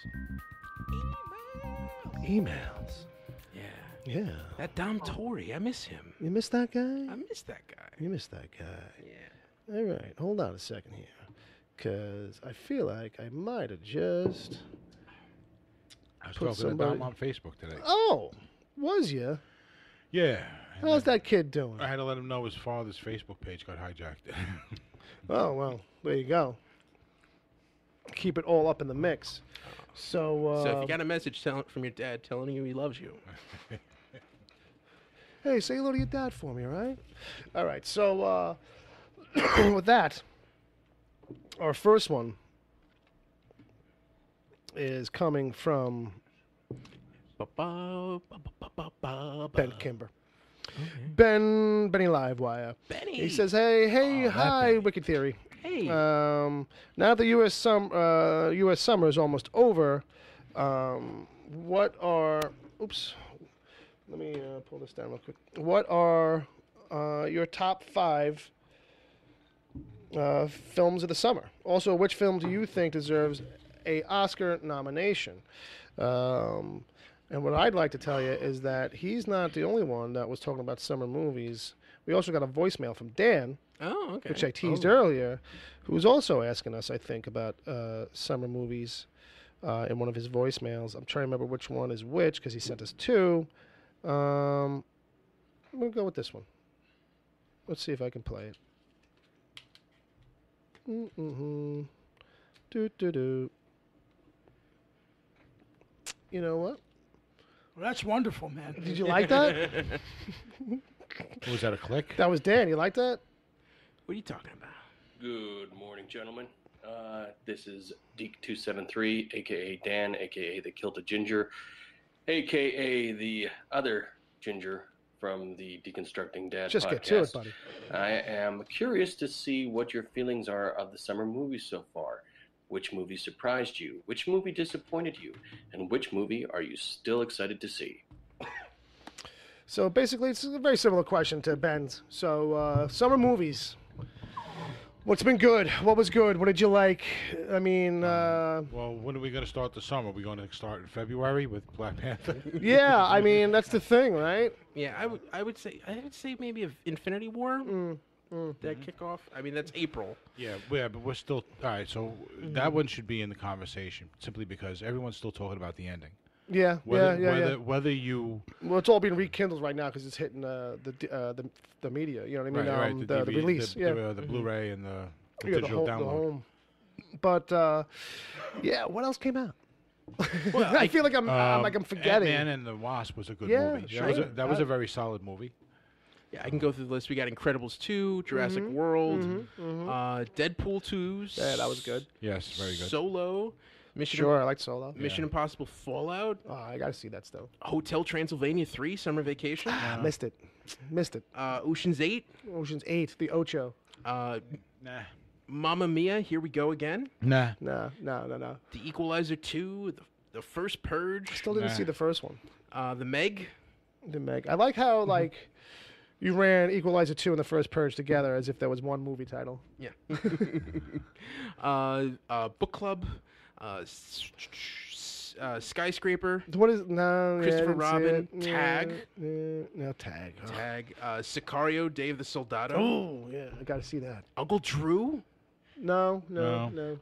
Speaker 4: Emails. Yeah.
Speaker 6: That Dom Tory, I miss him.
Speaker 4: You miss that guy?
Speaker 6: I miss that guy.
Speaker 4: You miss that guy.
Speaker 6: Yeah.
Speaker 4: All right, hold on a second here, because I feel like I might have just.
Speaker 5: I was
Speaker 4: Put
Speaker 5: talking to
Speaker 4: somebody-
Speaker 5: Dom on Facebook today.
Speaker 4: Oh, was you?
Speaker 5: Yeah. and
Speaker 4: How's
Speaker 5: then
Speaker 4: that kid doing?
Speaker 5: I had to let him know his father's Facebook page got hijacked.
Speaker 4: Oh well, there you go. Keep it all up in the mix. So
Speaker 6: So if you got a message from your dad telling you he loves you,
Speaker 4: hey, say hello to your dad for me, all right? All right. So with that, our first one is coming from Ben Kimber. Benny Livewire.
Speaker 6: Benny.
Speaker 4: He says, "Hey,
Speaker 5: that
Speaker 4: hi,
Speaker 5: Benny.
Speaker 4: Wicked Theory.
Speaker 6: Hey.
Speaker 4: Now that the U.S. summer is almost over, what are? Oops. Let me pull this down real quick. What are your top 5 films of the summer? Also, which film do you think deserves a Oscar nomination?" And what I'd like to tell you is that he's not the only one that was talking about summer movies. We also got a voicemail from Dan,
Speaker 6: Oh, okay.
Speaker 4: which I teased earlier, who was also asking us, I think, about summer movies in one of his voicemails. I'm trying to remember which one is which because he sent us 2. We'll go with this one. Let's see if I can play it. Do. You know what?
Speaker 7: Well, that's wonderful, man.
Speaker 4: Did you like that?
Speaker 5: Was that a click?
Speaker 4: That was Dan. You like that?
Speaker 6: What are you talking about?
Speaker 8: Good morning, gentlemen. This is Deke273, a.k.a. Dan, a.k.a. the Kilted Ginger, a.k.a. the other Ginger from the Deconstructing Dad
Speaker 4: Just
Speaker 8: podcast.
Speaker 4: get to it, buddy.
Speaker 8: I am curious to see what your feelings are of the summer movies so far. Which movie surprised you? Which movie disappointed you? And which movie are you still excited to see?
Speaker 4: So basically, it's a very similar question to Ben's. So summer movies. What's been good? What was good? What did you like? I mean,
Speaker 5: Well, when are we going to start the summer? Are we going to start in February with Black Panther?
Speaker 4: yeah. I mean, that's the thing, right?
Speaker 6: Yeah, I would say maybe Infinity War. That kickoff. I mean, that's April.
Speaker 5: Yeah, but we're still all right. So that one should be in the conversation simply because everyone's still talking about the ending.
Speaker 4: Yeah, yeah.
Speaker 5: Whether you
Speaker 4: Well, it's all being rekindled right now because it's hitting the media. You know what I mean? The release.
Speaker 5: the Blu-ray and the
Speaker 4: Yeah, the
Speaker 5: digital
Speaker 4: home,
Speaker 5: download.
Speaker 4: home. But yeah, what else came out?
Speaker 6: Well,
Speaker 4: I feel like I'm forgetting.
Speaker 5: Ant-Man and the Wasp was a good
Speaker 4: Yeah,
Speaker 5: movie.
Speaker 4: sure.
Speaker 5: That was a very solid movie.
Speaker 6: Yeah, I can go through the list. We got Incredibles 2, Jurassic World, Deadpool 2.
Speaker 4: Yeah, that was good.
Speaker 5: Yes, very good.
Speaker 6: Solo,
Speaker 4: Sure, I like Solo.
Speaker 6: Mission Impossible Fallout,
Speaker 4: Oh, I gotta see that still.
Speaker 6: Hotel Transylvania 3, Summer Vacation,
Speaker 4: Missed it.
Speaker 6: Ocean's 8,
Speaker 4: Ocean's 8, the Ocho.
Speaker 5: Nah.
Speaker 6: Mamma Mia, Here We Go Again,
Speaker 5: Nah.
Speaker 4: No.
Speaker 6: The Equalizer 2, the First Purge,
Speaker 4: Still didn't see the first one.
Speaker 6: The Meg.
Speaker 4: The Meg. I like how like you ran Equalizer 2 and the first Purge together as if there was one movie title.
Speaker 6: Yeah. Book Club, Skyscraper.
Speaker 4: What is no?
Speaker 6: Christopher
Speaker 4: yeah, I didn't see
Speaker 6: Robin,
Speaker 4: it.
Speaker 6: Tag.
Speaker 4: No Tag. Oh.
Speaker 6: Tag. Sicario, Dave the Soldado.
Speaker 4: Oh yeah, I got to see that.
Speaker 6: Uncle Drew.
Speaker 4: No.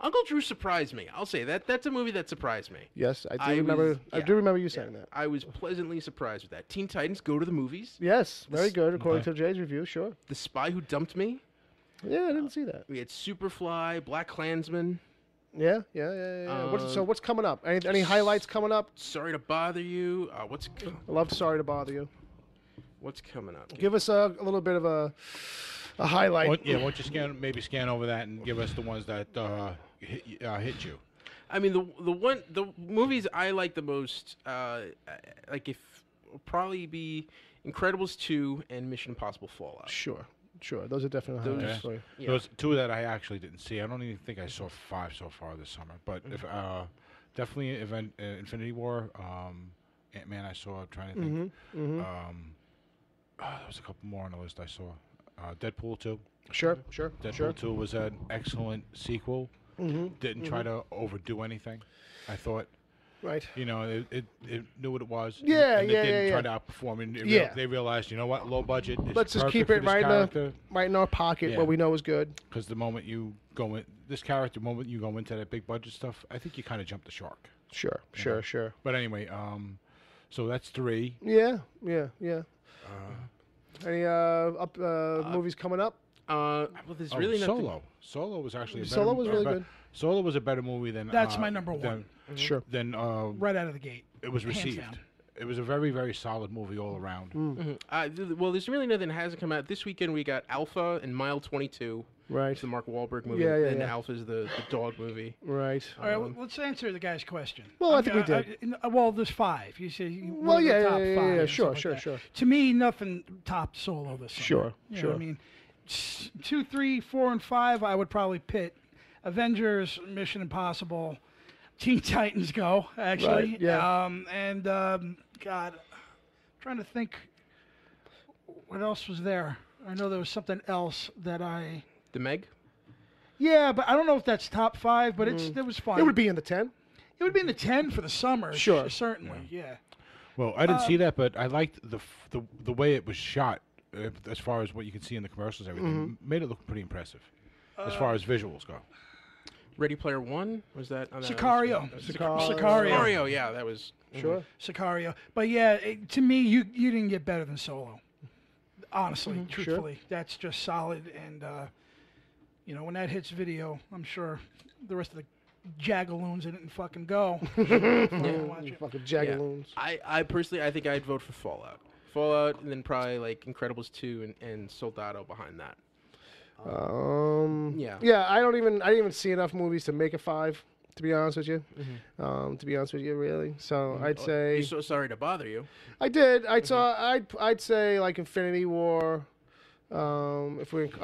Speaker 6: Uncle Drew surprised me. I'll say that. That's a movie that surprised me.
Speaker 4: Yes, I do remember. I do remember you saying that.
Speaker 6: I was pleasantly surprised with that. Teen Titans Go to the Movies.
Speaker 4: Yes, very good according to Jay's review. Sure.
Speaker 6: The Spy Who Dumped Me.
Speaker 4: Yeah, I didn't see that.
Speaker 6: We had Superfly, Black Klansman.
Speaker 4: Yeah. What's coming up? Any highlights coming up?
Speaker 6: Sorry to bother you.
Speaker 4: I love Sorry to Bother You.
Speaker 6: What's coming up?
Speaker 4: Give us a little bit of a highlight.
Speaker 5: Why don't you scan over that and give us the ones that hit you?
Speaker 6: I mean, the movies I like the most, will probably be Incredibles 2 and Mission Impossible Fallout.
Speaker 4: Sure. Those are definitely highlights for you.
Speaker 6: Yeah.
Speaker 5: Those two that I actually didn't see. I don't even think I saw 5 so far this summer. But if definitely Infinity War, Ant-Man I saw. I'm trying to think. There was a couple more on the list I saw. Deadpool 2.
Speaker 4: Sure.
Speaker 5: Deadpool 2 was an excellent sequel. Didn't try to overdo anything. I thought.
Speaker 4: Right.
Speaker 5: You know, it knew what it was.
Speaker 4: Yeah,
Speaker 5: and
Speaker 4: yeah,
Speaker 5: it didn't
Speaker 4: yeah,
Speaker 5: try
Speaker 4: yeah.
Speaker 5: to outperform. And
Speaker 4: They
Speaker 5: realized, you know what, low budget.
Speaker 4: Let's just keep it right in our pocket where we know is good.
Speaker 5: Because the moment you go in, the moment you go into that big budget stuff, I think you kind of jump the shark.
Speaker 4: Sure.
Speaker 5: But anyway, so that's 3.
Speaker 4: Yeah. Any movies coming up?
Speaker 6: Well, there's really nothing.
Speaker 5: Solo. Solo was actually
Speaker 4: Solo was really good.
Speaker 5: Solo was a better movie than.
Speaker 7: That's my number one.
Speaker 4: Sure.
Speaker 5: Then
Speaker 7: right out of the gate.
Speaker 5: it was
Speaker 7: Hands
Speaker 5: received.
Speaker 7: down.
Speaker 5: It was a very, very solid movie all around.
Speaker 6: Well, there's really nothing that hasn't come out. This weekend we got Alpha and Mile 22.
Speaker 4: Right.
Speaker 6: It's the Mark Wahlberg movie.
Speaker 4: Yeah.
Speaker 6: And Alpha's the dog movie.
Speaker 4: Right.
Speaker 7: All right, let's answer the guy's question.
Speaker 4: Well, I think we did.
Speaker 7: Well, there's 5. You said
Speaker 4: Well, yeah,
Speaker 7: top 5
Speaker 4: yeah.
Speaker 7: and
Speaker 4: Sure.
Speaker 7: stuff like that. To me, nothing topped Solo this summer.
Speaker 4: Sure.
Speaker 7: You know what I mean, 2, 3, 4, and 5, I would probably pit Avengers, Mission Impossible, Teen Titans Go, actually.
Speaker 4: Right, yeah.
Speaker 7: God, I'm trying to think what else was there. I know there was something else that
Speaker 6: The Meg?
Speaker 7: Yeah, but I don't know if that's top 5, but it was fun.
Speaker 4: It would be in the 10.
Speaker 7: It would be in the 10 for the summer.
Speaker 4: Sure.
Speaker 7: Certainly, yeah.
Speaker 5: Well, I didn't see that, but I liked the way it was shot. As far as what you can see in the commercials, everything made it look pretty impressive. As far as visuals go.
Speaker 6: Ready Player One? Was that? Oh, no,
Speaker 7: Sicario.
Speaker 6: Sicario, yeah, that was.
Speaker 4: Sure.
Speaker 7: Sicario. But yeah, to me, you didn't get better than Solo. Honestly, truthfully. That's just solid. And, when that hits video, I'm sure the rest of the Jagaloons in it and fucking go.
Speaker 4: Fucking Jagaloons.
Speaker 6: Yeah. I personally, I think I'd vote for Fallout. Fallout, and then probably like Incredibles 2 and Soldado behind that.
Speaker 4: Yeah, I didn't even see enough movies to make a 5, to be honest with you. Really. So I'd say.
Speaker 6: You're so sorry to bother you.
Speaker 4: I did. I'd say like Infinity War. Are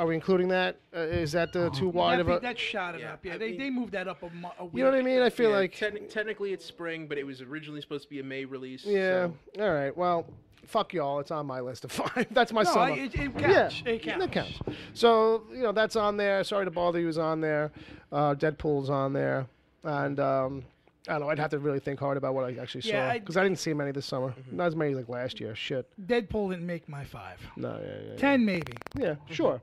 Speaker 4: we including that? Is that too wide of a?
Speaker 7: That shot it up. Yeah, they moved that up a week.
Speaker 4: You know what I mean? I feel like
Speaker 6: technically it's spring, but it was originally supposed to be a May release.
Speaker 4: Yeah.
Speaker 6: So.
Speaker 4: All right. Well. Fuck y'all, it's on my list of 5. That's my summer.
Speaker 7: It counts.
Speaker 4: Yeah,
Speaker 7: it counts.
Speaker 4: That counts. So, that's on there. Sorry to Bother You is on there. Deadpool's on there. And, I don't know, I'd have to really think hard about what I actually saw. Because I didn't see many this summer. Not as many like last year. Shit.
Speaker 7: Deadpool didn't make my 5.
Speaker 4: No, yeah.
Speaker 7: 10 maybe.
Speaker 4: Yeah, sure.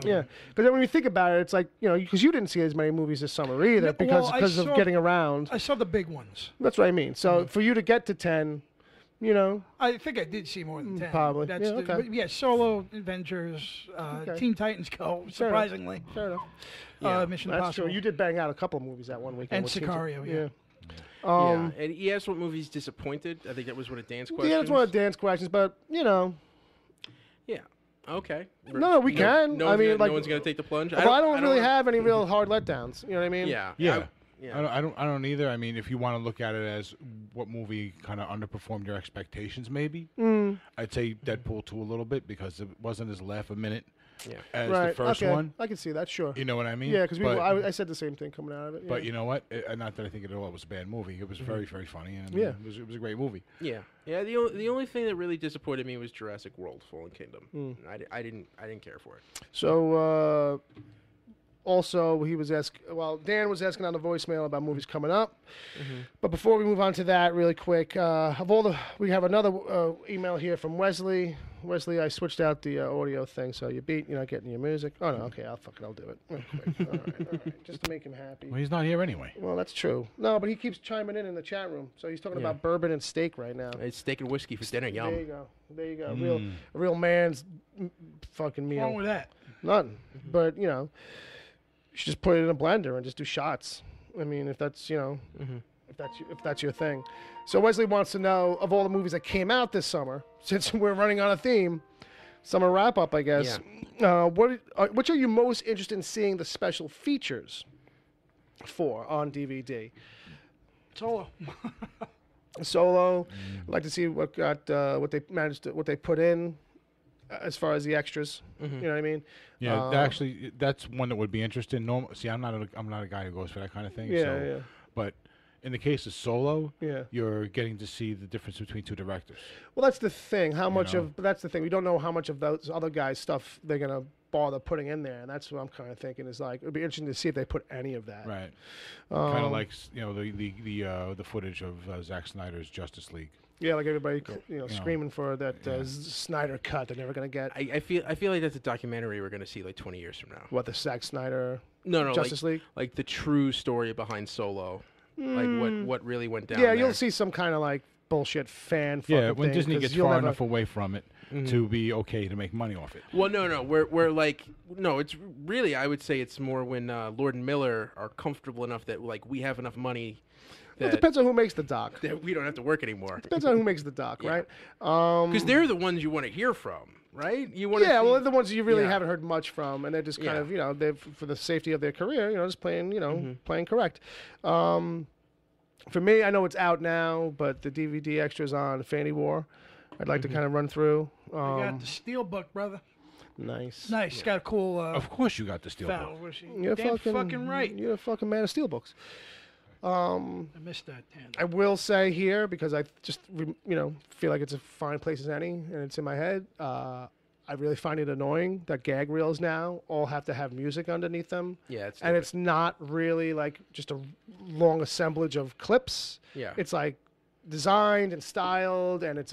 Speaker 4: Yeah, because when you think about it, it's like, because you didn't see as many movies this summer either because of getting around.
Speaker 7: I saw the big ones.
Speaker 4: That's what I mean. So, for you to get to 10...
Speaker 7: I think I did see more than 10.
Speaker 4: Probably.
Speaker 7: Solo, Avengers, Teen Titans Go, surprisingly.
Speaker 4: Fair enough.
Speaker 7: Mission
Speaker 4: That's
Speaker 7: Impossible.
Speaker 4: true. You did bang out a couple of movies that one weekend.
Speaker 7: And Sicario,
Speaker 6: yeah. And he asked what movies disappointed. I think that was one of Dan's questions.
Speaker 4: Yeah, that's one of Dan's questions, but,
Speaker 6: Yeah. Okay.
Speaker 4: No, we can.
Speaker 6: No one's going to take the plunge.
Speaker 4: I don't really have any real hard letdowns. You know what I mean?
Speaker 6: Yeah.
Speaker 5: Yeah. I don't either. I mean, if you want to look at it as what movie kind of underperformed your expectations, maybe I'd say Deadpool 2 a little bit because it wasn't as laugh a minute as the first one.
Speaker 4: I can see that. Sure.
Speaker 5: You know what I mean?
Speaker 4: Yeah, because I said the same thing coming out of it.
Speaker 5: But you know what? Not that I think it all was a bad movie. It was very, very funny, and it was a great movie.
Speaker 6: Yeah. The only thing that really disappointed me was Jurassic World: Fallen Kingdom. I didn't care for it.
Speaker 4: So. Also, he was Dan was asking on the voicemail about movies coming up. But before we move on to that, really quick, we have another email here from Wesley. Wesley, I switched out the audio thing, so you're not getting your music. Oh no, okay, I'll do it real quick. All right, just to make him happy.
Speaker 5: Well, he's not here anyway.
Speaker 4: Well, that's true. No, but he keeps chiming in the chat room, so he's talking about bourbon and steak right now.
Speaker 6: It's steak and whiskey for dinner. Yum.
Speaker 4: There you go. A real man's fucking meal.
Speaker 7: What's wrong with that?
Speaker 4: Nothing. But you should just put it in a blender and just do shots. I mean, if that's if that's your thing. So Wesley wants to know, of all the movies that came out this summer, since we're running on a theme, summer wrap up, I guess. Yeah. Which are you most interested in seeing the special features for on DVD? Solo. I'd like to see what they put in as far as the extras. You know what I mean?
Speaker 5: Yeah, actually, that's one that would be interesting. See, I'm not a guy who goes for that kind of thing.
Speaker 4: Yeah.
Speaker 5: But in the case of Solo,
Speaker 4: yeah,
Speaker 5: you're getting to see the difference between two directors.
Speaker 4: Well, that's the thing. That's the thing. We don't know how much of those other guys' stuff they're gonna bother putting in there, and that's what I'm kind of thinking. Is like, it'd be interesting to see if they put any of that.
Speaker 5: Right. Kind of like the footage of Zack Snyder's Justice League.
Speaker 4: Yeah, like everybody, screaming for that Snyder cut they're never gonna get.
Speaker 6: I feel like that's a documentary we're gonna see like 20 years from now.
Speaker 4: What, the Zack Snyder?
Speaker 6: No,
Speaker 4: Justice League,
Speaker 6: like the true story behind Solo, like what really went down.
Speaker 4: Yeah,
Speaker 6: there.
Speaker 4: you'll see some kind of like bullshit fan.
Speaker 5: Yeah, when
Speaker 4: thing,
Speaker 5: Disney gets far enough away from it to be okay to make money off it.
Speaker 6: Well, no, we're like it's really, I would say it's more when Lord and Miller are comfortable enough that like we have enough money.
Speaker 4: It depends on who makes the doc.
Speaker 6: That we don't have to work anymore.
Speaker 4: Depends on who makes the doc, right?
Speaker 6: Because they're the ones you want to hear from, right?
Speaker 4: Well, they're the ones you really haven't heard much from, and they're just kind of, they're for the safety of their career, just playing, playing correct. For me, I know it's out now, but the DVD extras on Fanny War, I'd like to kind of run through.
Speaker 7: I got the Steelbook, brother.
Speaker 4: Nice.
Speaker 7: It's got a cool.
Speaker 5: Of course, you got the Steelbook.
Speaker 4: You're
Speaker 7: fucking right.
Speaker 4: You're a fucking man of Steelbooks.
Speaker 7: I missed that.
Speaker 4: I will say here, because I just feel like it's a fine place as any, and it's in my head. I really find it annoying that gag reels now all have to have music underneath them.
Speaker 6: Yeah,
Speaker 4: and it's not really like just a long assemblage of clips.
Speaker 6: Yeah,
Speaker 4: it's like designed and styled, and it's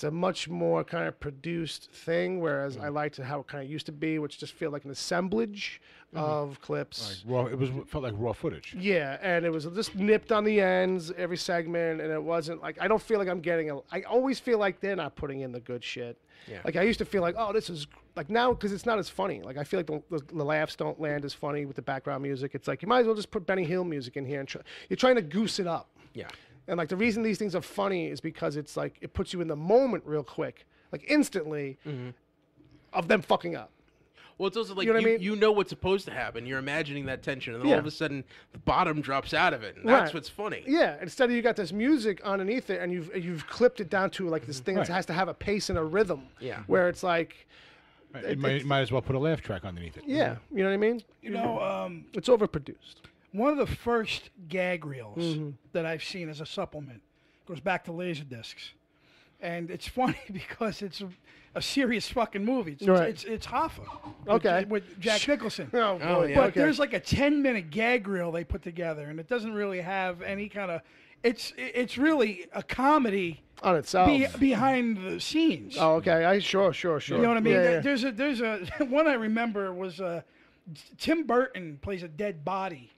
Speaker 4: a much more kind of produced thing. Whereas I liked how it kind of used to be, which just feel like an assemblage of clips.
Speaker 5: Like felt like raw footage.
Speaker 4: Yeah, and it was just nipped on the ends every segment, and it wasn't like, I don't feel like I'm getting I always feel like they're not putting in the good shit.
Speaker 6: Yeah.
Speaker 4: Like I used to feel like, oh, this is like now, because it's not as funny. Like I feel like the laughs don't land as funny with the background music. It's like you might as well just put Benny Hill music in here and you're trying to goose it up.
Speaker 6: Yeah.
Speaker 4: And like the reason these things are funny is because it's like it puts you in the moment real quick, like instantly, of them fucking up.
Speaker 6: Well, it's also like
Speaker 4: you
Speaker 6: know what's supposed to happen. You're imagining that tension, and then all of a sudden the bottom drops out of it, and that's what's funny.
Speaker 4: Yeah, instead of you got this music underneath it, and you've clipped it down to like this thing that has to have a pace and a rhythm.
Speaker 6: Yeah.
Speaker 4: Where it's like,
Speaker 5: you might as well put a laugh track underneath it.
Speaker 4: Yeah, you know what I mean. It's overproduced.
Speaker 7: One of the first gag reels that I've seen as a supplement goes back to Laserdiscs, and it's funny because it's a serious fucking movie. It's Hoffa.
Speaker 4: Okay.
Speaker 7: With Jack Nicholson.
Speaker 4: Oh, boy.
Speaker 7: But there's like a 10-minute gag reel they put together, and it doesn't really have any kind of. It's really a comedy
Speaker 4: on itself
Speaker 7: behind the scenes.
Speaker 4: Oh, okay. Sure.
Speaker 7: You know what I mean?
Speaker 4: Yeah.
Speaker 7: There's a one I remember was Tim Burton plays a dead body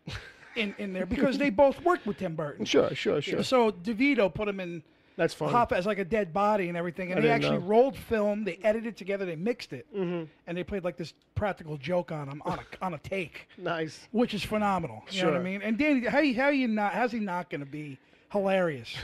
Speaker 7: in there because they both worked with Tim Burton.
Speaker 4: Sure.
Speaker 7: So DeVito put him in. That's funny. Hopper as like a dead body and everything, and they actually rolled film. They edited it together. They mixed it, and they played like this practical joke on him on a take.
Speaker 4: Nice,
Speaker 7: which is phenomenal. You know what I mean? And Danny, how's he not going to be hilarious?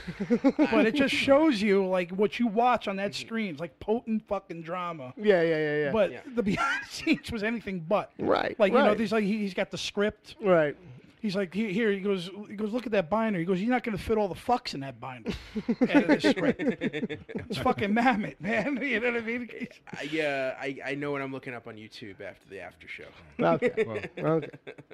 Speaker 7: But it just shows you like what you watch on that screen. It's like potent fucking drama.
Speaker 4: Yeah.
Speaker 7: But the behind the scenes was anything but.
Speaker 4: Right.
Speaker 7: Like there's like he's got the script.
Speaker 4: Right.
Speaker 7: He's like, here, he goes, look at that binder. He goes, you're not going to fit all the fucks in that binder. Editor's script. It's fucking mammoth, man. You know what I mean?
Speaker 6: I know what I'm looking up on YouTube after the after show.
Speaker 4: Okay. Okay.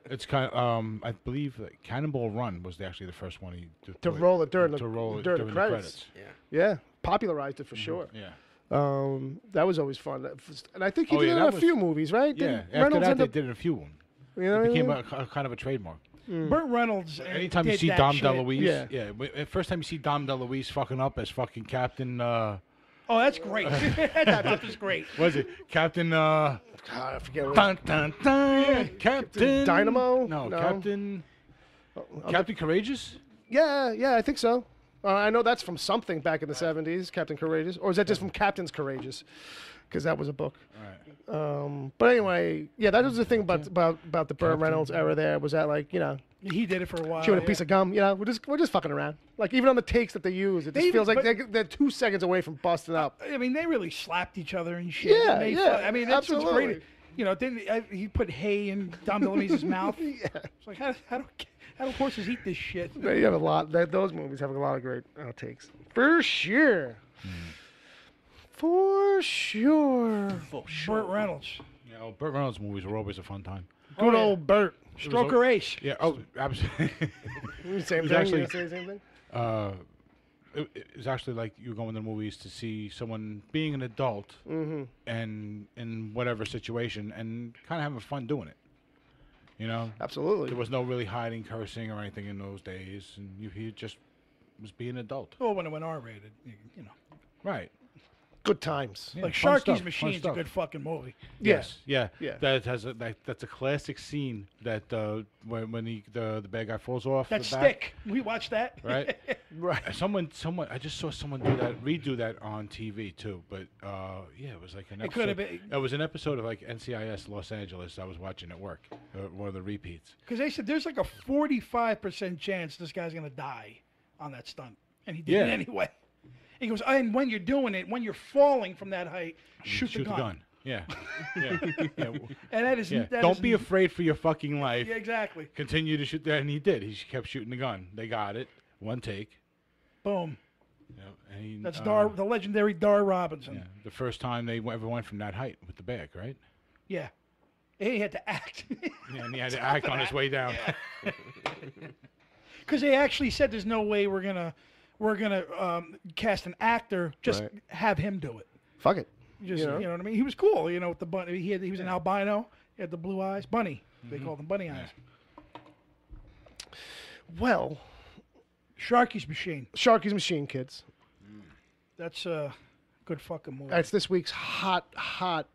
Speaker 5: It's kind of, I believe Cannonball Run was actually the first one
Speaker 4: to roll it during the credits.
Speaker 6: Yeah.
Speaker 4: Yeah. Popularized it for sure.
Speaker 5: Yeah.
Speaker 4: That was always fun. And I think he
Speaker 5: Oh,
Speaker 4: did
Speaker 5: yeah,
Speaker 4: it
Speaker 5: that
Speaker 4: in a
Speaker 5: was-
Speaker 4: few movies, right?
Speaker 5: Yeah.
Speaker 4: Didn't
Speaker 5: After
Speaker 4: Reynolds
Speaker 5: that,
Speaker 4: end
Speaker 5: they
Speaker 4: up-
Speaker 5: did a few.
Speaker 4: You know
Speaker 5: It
Speaker 4: what I
Speaker 5: became
Speaker 4: mean?
Speaker 5: a kind of a trademark.
Speaker 7: Burt Reynolds.
Speaker 5: Anytime you
Speaker 7: did
Speaker 5: see
Speaker 7: that
Speaker 5: Dom
Speaker 7: shit.
Speaker 5: DeLuise,
Speaker 4: Yeah.
Speaker 5: First time you see Dom DeLuise fucking up as fucking Captain.
Speaker 7: Oh, that's great. That was great.
Speaker 5: What is it? Captain.
Speaker 4: God, I forget what
Speaker 5: Dun, dun, dun, Captain
Speaker 4: Dynamo?
Speaker 5: No,
Speaker 4: No.
Speaker 5: Captain. Captain Courageous.
Speaker 4: Yeah, I think so. I know that's from something back in the 70s, Captain Courageous. Or is that just from Captain's Courageous? Because that was a book. But anyway, yeah, that was the thing about the Burt Reynolds era there, was that, like, you know,
Speaker 7: He did it for a while.
Speaker 4: chewing a piece of gum, you know, we're just fucking around. Like, even on the takes that they use, it just
Speaker 7: They-
Speaker 4: feels like
Speaker 7: but-
Speaker 4: they're 2 seconds away from busting up.
Speaker 7: I mean, they really slapped each other and shit.
Speaker 4: Yeah,
Speaker 7: and they
Speaker 4: yeah,
Speaker 7: I mean, that's what's
Speaker 4: absolutely.
Speaker 7: great. You know, then he put hay in Dom DeLuise's mouth.
Speaker 4: Yeah.
Speaker 7: It's like, how do horses eat this shit?
Speaker 4: You have a lot. Those movies have a lot of great outtakes. For sure. For sure.
Speaker 7: Burt Reynolds.
Speaker 5: Yeah, well, Burt Reynolds movies were always a fun time.
Speaker 4: Good old Burt.
Speaker 7: Stroker Ace.
Speaker 5: Yeah. Oh, absolutely.
Speaker 4: Same
Speaker 5: was
Speaker 4: thing.
Speaker 5: actually-
Speaker 4: You say the same thing?
Speaker 5: It was actually like you going to the movies to see someone being an adult and in whatever situation and kind of having fun doing it. You know,
Speaker 4: Absolutely.
Speaker 5: there was no really hiding, cursing, or anything in those days, and he just was being an adult.
Speaker 7: Well, when it went R-rated, you know.
Speaker 5: Right.
Speaker 4: Good times.
Speaker 5: Yeah,
Speaker 7: Like
Speaker 5: fun
Speaker 7: Sharky's
Speaker 5: stuff, fun
Speaker 7: Machine's a
Speaker 5: stuff.
Speaker 7: good fucking movie.
Speaker 5: Yes. Yeah.
Speaker 4: Yeah.
Speaker 5: That has that's a classic scene that when the bad guy falls off
Speaker 7: That
Speaker 5: the back,
Speaker 7: stick. We watched that.
Speaker 5: right?
Speaker 4: Right.
Speaker 5: Someone. I just saw someone redo that on TV too. But yeah, it was like an
Speaker 7: It
Speaker 5: episode.
Speaker 7: could have been.
Speaker 5: It was an episode of like NCIS Los Angeles. I was watching at work. One of the repeats.
Speaker 7: Because they said there's like a 45% chance this guy's going to die on that stunt. And he did it
Speaker 5: Yeah.
Speaker 7: anyway. He goes, and when you're doing it, when you're falling from that height, shoot the gun.
Speaker 5: Yeah. Yeah. Yeah.
Speaker 7: And that is,
Speaker 5: Yeah.
Speaker 7: that
Speaker 5: Don't
Speaker 7: is-
Speaker 5: be afraid for your fucking life.
Speaker 7: Yeah, exactly.
Speaker 5: Continue to shoot that, and he did. He kept shooting the gun. They got it. One take.
Speaker 7: Boom.
Speaker 5: You know, and he,
Speaker 7: That's the legendary Dar Robinson.
Speaker 5: Yeah, the first time they ever went from that height with the bag, right?
Speaker 7: Yeah. He had to act.
Speaker 5: Yeah, and he had to act on his way down.
Speaker 7: Because they actually said there's no way we're gonna cast an actor, just
Speaker 4: Right.
Speaker 7: have him do it.
Speaker 4: Fuck it.
Speaker 7: Just, you know what I mean? He was cool, you know, with the bunny. He was an albino. He had the blue eyes. Bunny. They called him Bunny Eyes.
Speaker 4: Well,
Speaker 7: Sharky's Machine.
Speaker 4: Sharky's Machine, kids.
Speaker 7: That's a good fucking movie.
Speaker 4: That's this week's hot,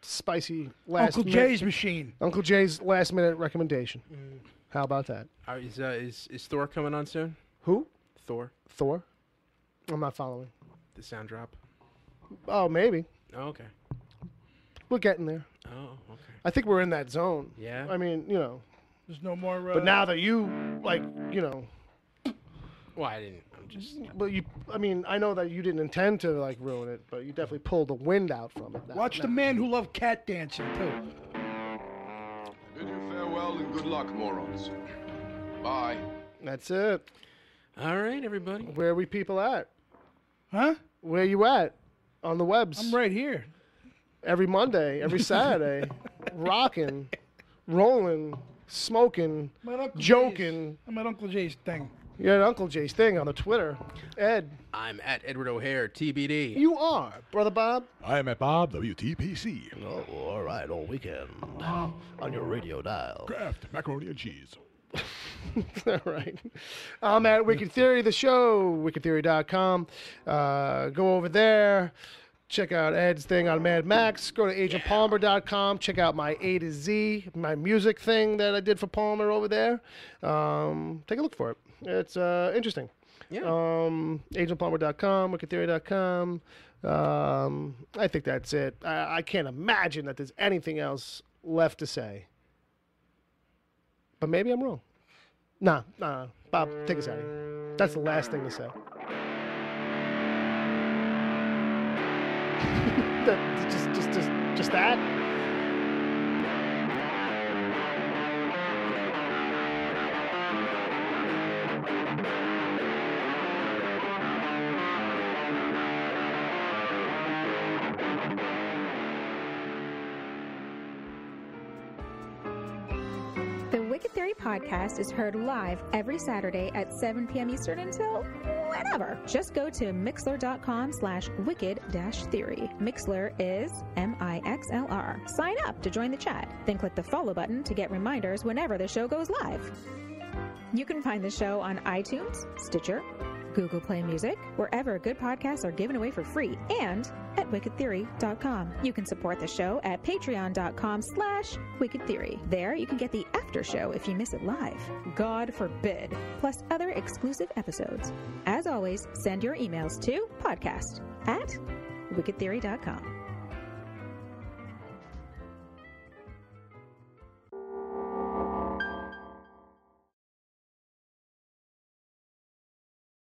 Speaker 4: spicy last
Speaker 7: Uncle
Speaker 4: minute-
Speaker 7: Jay's Machine.
Speaker 4: Uncle Jay's last minute recommendation. How about that?
Speaker 6: Is Thor coming on soon?
Speaker 4: Who?
Speaker 6: Thor,
Speaker 4: I'm not following.
Speaker 6: the sound drop.
Speaker 4: Oh, maybe.
Speaker 6: Oh, okay.
Speaker 4: We're getting there.
Speaker 6: Oh, okay.
Speaker 4: I think we're in that zone.
Speaker 6: Yeah.
Speaker 4: I mean, you know.
Speaker 7: There's no more.
Speaker 4: But now that you, like, you know.
Speaker 6: Well, I didn't. I'm just.
Speaker 4: But I mean, I know that you didn't intend to, like, ruin it, but you definitely pulled the wind out from it.
Speaker 7: watch The Man Who Loved Cat Dancing too.
Speaker 2: Bid you farewell and good luck, morons. Bye.
Speaker 4: That's it.
Speaker 6: All right, everybody.
Speaker 4: Where are we people at?
Speaker 7: Huh?
Speaker 4: Where you at? On the webs.
Speaker 7: I'm right here.
Speaker 4: Every Monday, every Saturday. Rocking, rolling, smoking,
Speaker 7: I'm at Uncle
Speaker 4: joking.
Speaker 7: Jay's. I'm at Uncle Jay's thing.
Speaker 4: You're at Uncle Jay's thing on the Twitter. Ed,
Speaker 6: I'm at Edward O'Hare, TBD.
Speaker 4: you are, Brother Bob.
Speaker 5: I am at Bob WTPC.
Speaker 9: Oh, all right, all weekend on your radio dial.
Speaker 5: Kraft macaroni and cheese.
Speaker 4: All right. I'm at Wicked Theory, the show, wickedtheory.com. Go over there. Check out Ed's thing on Mad Max. Go to agentpalmer.com. Check out my A to Z, my music thing that I did for Palmer over there. Take a look for it. It's interesting.
Speaker 6: Yeah.
Speaker 4: Agentpalmer.com, wickedtheory.com. I think that's it. I can't imagine that there's anything else left to say. But maybe I'm wrong. Nah. Bob, take us out of here. That's the last thing to say. Just that?
Speaker 10: The Wicked Theory podcast is heard live every Saturday at 7 p.m. Eastern until whatever. Just go to mixler.com/wicked-theory. Mixler is MIXLR. Sign up to join the chat. Then click the follow button to get reminders whenever the show goes live. You can find the show on iTunes, Stitcher, Google Play Music, wherever good podcasts are given away for free, and at wickedtheory.com. You can support the show at patreon.com/wickedtheory. There you can get the after show if you miss it live. God forbid. Plus other exclusive episodes. As always, send your emails to podcast@wickedtheory.com.